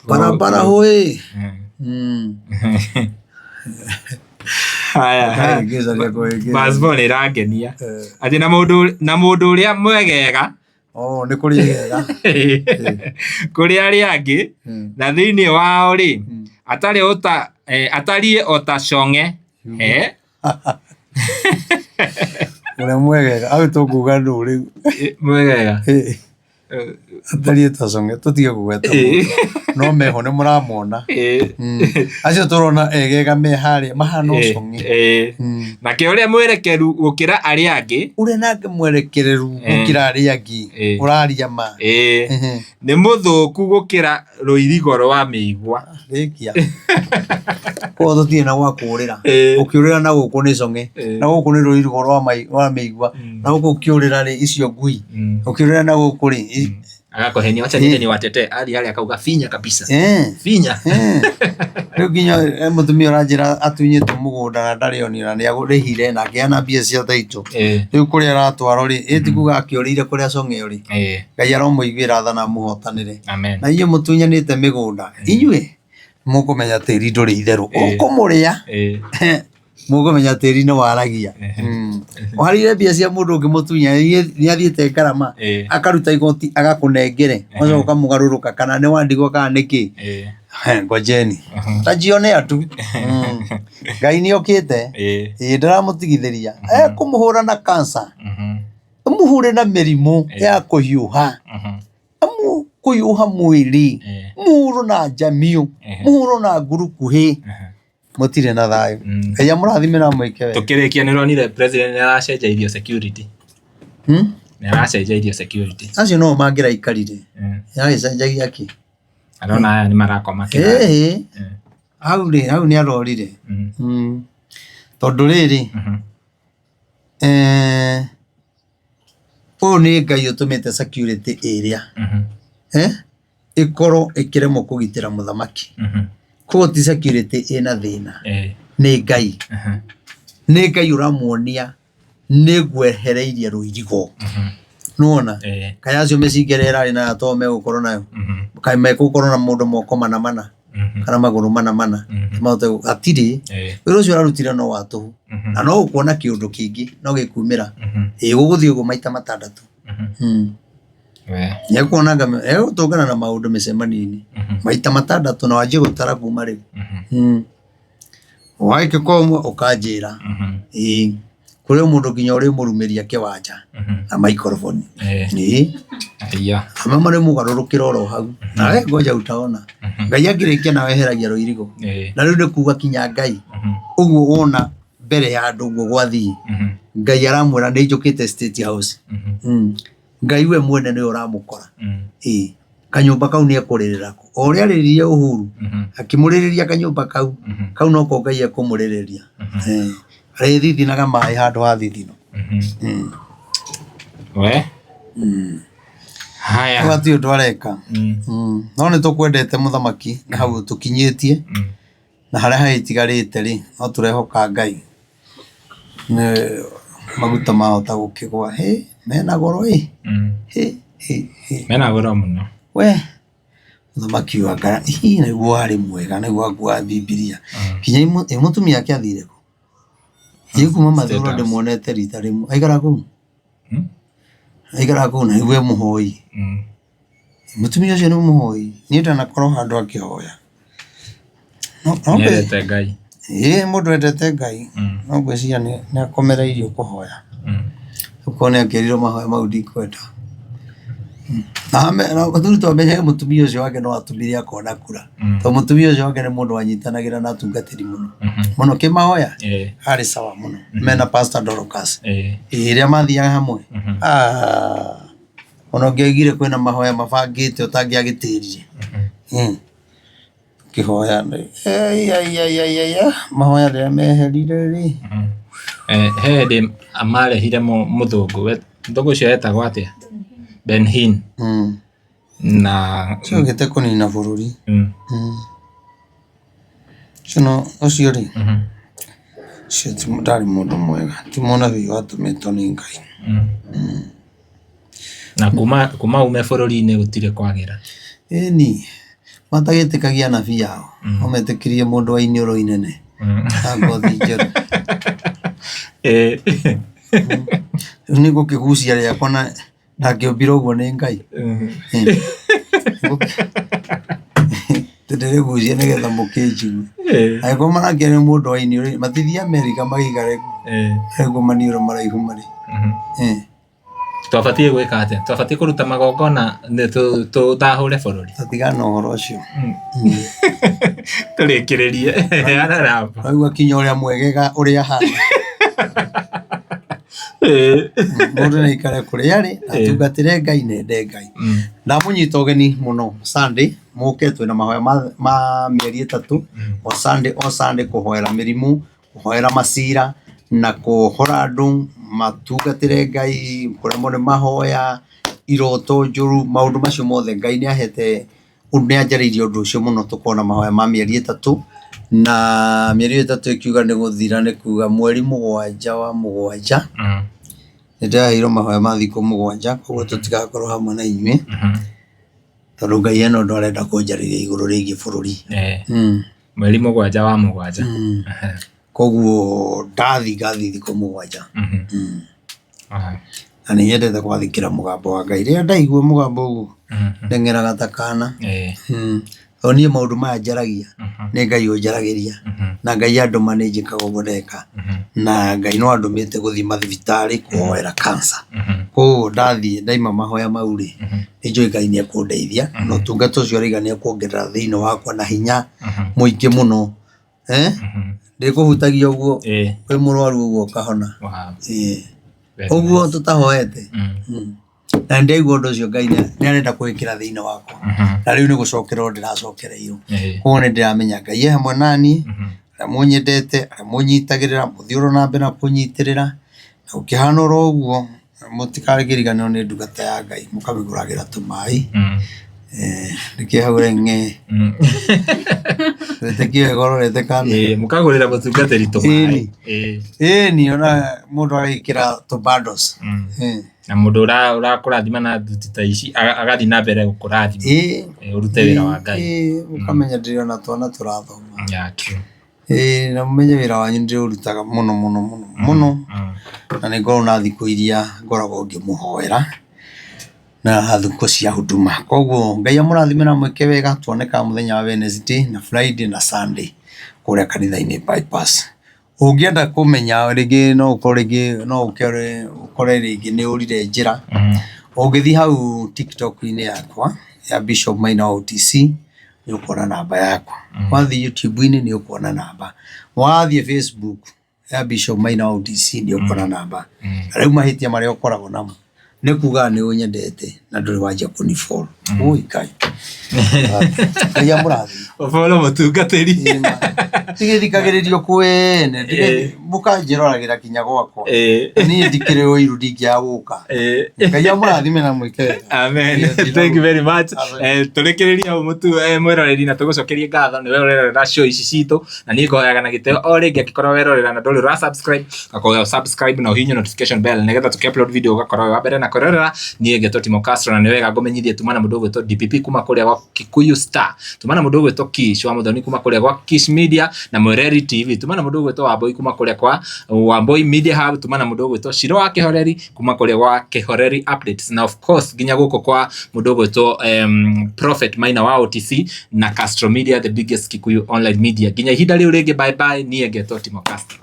barabara hui haya basball irangenia ati na mundu uria mwegega ni kuriega kuri ari angi na thiini wao ri atari ota conge uria mwegega au tukuga ndu ri mwegega atari ta conge tutige kugweta no meho ni muramona acio turona egega me hari mahano conge na ke uria mwerekeru gukira ari angi uria nake mwerekereru gukira ari angi uraria ma ni muthuku gukira ruirigo rwa migwa rikia ko tutie na gwa kurira ukiurira na guku ni conge na guku ni ruirigo rwa migwa na guku ukiurira ri icio ngui ukiurira na guku ri agakohenia wacha nini watete ali akauga finya kabisa finya riu ginya mutumia uranjira atunyite mugunda na ndari onira ni agurihire na akiana mbia cia thaitu riu kuria aratwaro ri etikuga akiorire kuria conge uri ngai aromuiguira thana muhotanire na inyu mutunyanite migunda inyue mukumenya tiri nduri itheru ukumuria mukumenya tiri no waragia warire mbia cia mundu ungimutunya ni athiete ngarama akaruta igoti agakunengere mwacoka ukamugaruruka kana ni wandigwo kana niki ngojeni tajione atu ngai ni okite ndiramutigithiria kumuhura na cancer muhure na mirimu ya kuhiuha kuyuha mwili muhuro na jamio muhuro na ngurukuhi mutire na thayo aya murathimira mwike we tukirikia ni ronire president ni aracenjairio security ni aracenjairio security acio no mangira ikarire yagicenjagia ki arona aya ni marakoma au ni arorire tondu riri ni ngai utumite security area ikoro ikiremo kugitira muthamaki koti security ina thina ni ngai uramuonia ni gwehereirie ruirigo nuona kaya cio mecigerera ri na to me gukorwo nayo kai me gukorwo na mundu moko mana kana maguru mana maute atiri wiro cio ararutire no watu na no ukuona kiundu kingi no gikumira guguthii uguo maita matandatu ya kuonaga utongana na maundu micemani-ini maita matandatu na wanjie gutara kuma riu waike komwe ukanjira kuri mundu nginya uri murumiria kiwanja na microphone ama mari mugarurukira oro hau nawe ngoja utaona ngai angirikia na weheragia ruirigo na riu ndikuga kinya ngai uguo wona mbere ya andu uguo gwathii ngai aramwira ndijukite State House ngai we mwene ni uramukora kanyumba kau ni akuririra ko oria riririe Uhuru akimuririria kanyumba kau no ko ngai akumuririria thithinaga mai handu ha thithino we haya wati utwareka no ni tukwendete muthamaki na hau tukinyitie na haria haitigarite ri no turehoka ngai ne maguta mahota gukigwa mena goro mena goro muno we muthamaki wa ngara niguo ari mwega niguo agua Bibilia kinya mutumia yake athire ku kuma mathuro ndimuonete rita rimwe aigara ku na niguo muhoi mutumia ucio ni muhoi ni ndana korwo handu akihoya no nyerete ngai mundu endete Ngai no gwiciria ni akomereirio kuhoya uko ni akirirwo mahoya mau ndikwenda na thuri twamenye mutumia ucio wake no atumire akona kura to mutumia ucio wake ni mundu wanyitanagira na atungatiri muno kimahoya ari sawa muno mena Pastor Dorcas iria mathiaga hamwe ono ngegire kwina mahoya mabangite utangiagitiririe kihoya mahoya ria meherire ri hede amarehire muthungu ucio etagwo atia Benhin na cio gite kunina bururi cino ucio ri cio timudari mundu mwega timona vi watumitwo ni Ngai na kuma ume bururi-ini gutire kwagira ni matagitikagia nabii yao ometikirie mundu wa inioro inene ngothi njeru ni gukigucia riakwa na ngiombirwo uguo ni Ngai tendere gucia nigetha mukinjigue aiko marakia ni mundu wa inioro matithia Amerika magigare aiko manioro maraihu mari twabatie gwika atia twabatie kuruta magongona tuthahure bururi tatigana uhoro ucio turikiririe araramba aigua kinya uria mwegega uria hana mundu ni ikare kuria ari atungatire Ngai nende Ngai na munyita ugeni muno Sunday muke twina mahoya ma mieri 3 o Sunday kuhoera mirimu kuhoera masira na kuhora andu matungatire Ngai kuremwo ni mahoya iroto njuru maundu macio mothe Ngai ni ahete ni anjaririe undu ucio muno tukona mahoya ma mieri 3 na mieri 3 ikiuga ni guthira ni kuga mweri 7 wa 7 ndahiro mahoya ma thikũ 7 koguo tutigakorwo hamwe na inyuĩ tondu Ngai eno ndo arenda kunjariria iguru rigiĩ bururi mweri 7 wa 7 koguo ngathi thikũ 7 na nĩ nyendete gwathikĩra mũgambo wa Ngai rĩrĩa ndaigua mũgambo ũguo ndeng'eraga ta kana o niĩ maũndũ maya njaragia nĩ Ngai ũnjaragĩria na Ngai andũma nĩ njĩkaga ũguo ndeka na Ngai no andũmĩte gũthiĩ mathibitarĩ kuhoera cancer koguo ndathiĩ ndaima mahoya mau rĩ nĩ njũĩ Ngai nĩ ekũndeithia na ũtungata ũcio araiga nĩ ekuongerera thĩinĩ wakwa na hinya mũingĩ mũno ndĩkũhutagia ũguo wĩ mũrwaru ũguo ũkahona ũguo tũtahoete na ndaigua ũndũ ũcio Ngai nĩ arenda kwĩkĩra thĩinĩ wakwa na rĩu nĩ gũcokerwo ndĩracokereirwo koguo nĩ ndĩramenya Ngai e hamwe naniĩ arĩa mũnyendete arĩa mũnyitagĩrĩra mũthiũrũ na mbere na kũnyitĩrĩra na ũkĩhana oro ũguo mũtikarigĩriganĩrwo nĩ ndungata ya Ngai mũkamĩgũragĩra tũmaĩ nĩkĩo hau renge wetekio gororete kana mukagũrĩra mũtungatĩri tũmaĩ ni ona mũndũ agĩkĩra tũbandos na mũndũ ũrakũrathima na nduti ta ici agathi na mbere gũkũrathima ũrute wĩra wa Ngai ũkamenya ndĩrĩ ona twana tũrathoma na mũmenye wĩra wanyu ndĩũrutaga mũno na nĩ ngorwo na thikũ iria ngoragwo ngĩmũhoera na thikũ cia huduma koguo Ngai amũrathime na mwĩke wega tuoneka mũthenya wa Wednesday na Friday na Sunday kũrĩa kanitha-inĩ bypass ũngĩenda kũmenya rĩngĩ no ũkore rĩngĩ nĩ ũrire njĩra ũngĩthiĩ hau TikTok-inĩ yakwa ya Bishop Maina OTC nĩ ũkuona namba yakwa wathiĩ YouTube-inĩ nĩ ũkuona namba wathiĩ Facebook ya Bishop Maina OTC nĩ ũkuona namba rĩu mahĩtia marĩa ũkoragwo namo nĩ kuga nĩ ũnyendete na ndũrĩ wanjia kũnifollow oi Ngai Ngai amũrathime follow mũtungatĩri tigithikagĩrĩrio kwene mũkanjĩroragĩra kinya gwakwa niĩ ndikĩrĩ ũiru ndingĩaga gũka Ngai amũrathime na mwĩke wega amen thank you very much tũrĩkĩrĩria mwĩroreri na tũgũcokerie ngatho nĩwe ũrerorera show ici citũ na niĩ ngoyaga na gĩtĩo o rĩngĩ angĩkorwo werorera na ndũrĩ ũrasubscribe gakorwo subscribe na ũhihinye notification bell nĩgetha tũkĩ-upload video ũgakorwo wa mbere na kũrorera niĩ ngetwo Timo Castro na nĩ wega ngũmenyithie tumana mũndũ ũgwĩtwo DPP kuma kũrĩa gwa Kikuyu Star tumana mũndũ ũgwĩtwo Kish wa Mũthoni kuma kũrĩa gwa Kish Media na Mwereri TV tuma na mundu gwetwo Wambui kuma kuria kwa Wambui Media Hub tuma na mundu gwetwo Shiro wa Kihoreri kuma kuria wa Kihoreri Updates na of course ginya guko kwa mundu gwetwo Prophet Maina wa OTC na Castro Media, the biggest Kikuyu online media. Ginya ihinda riu ringi, bye bye. Niĩ ngetwo Timo Castro.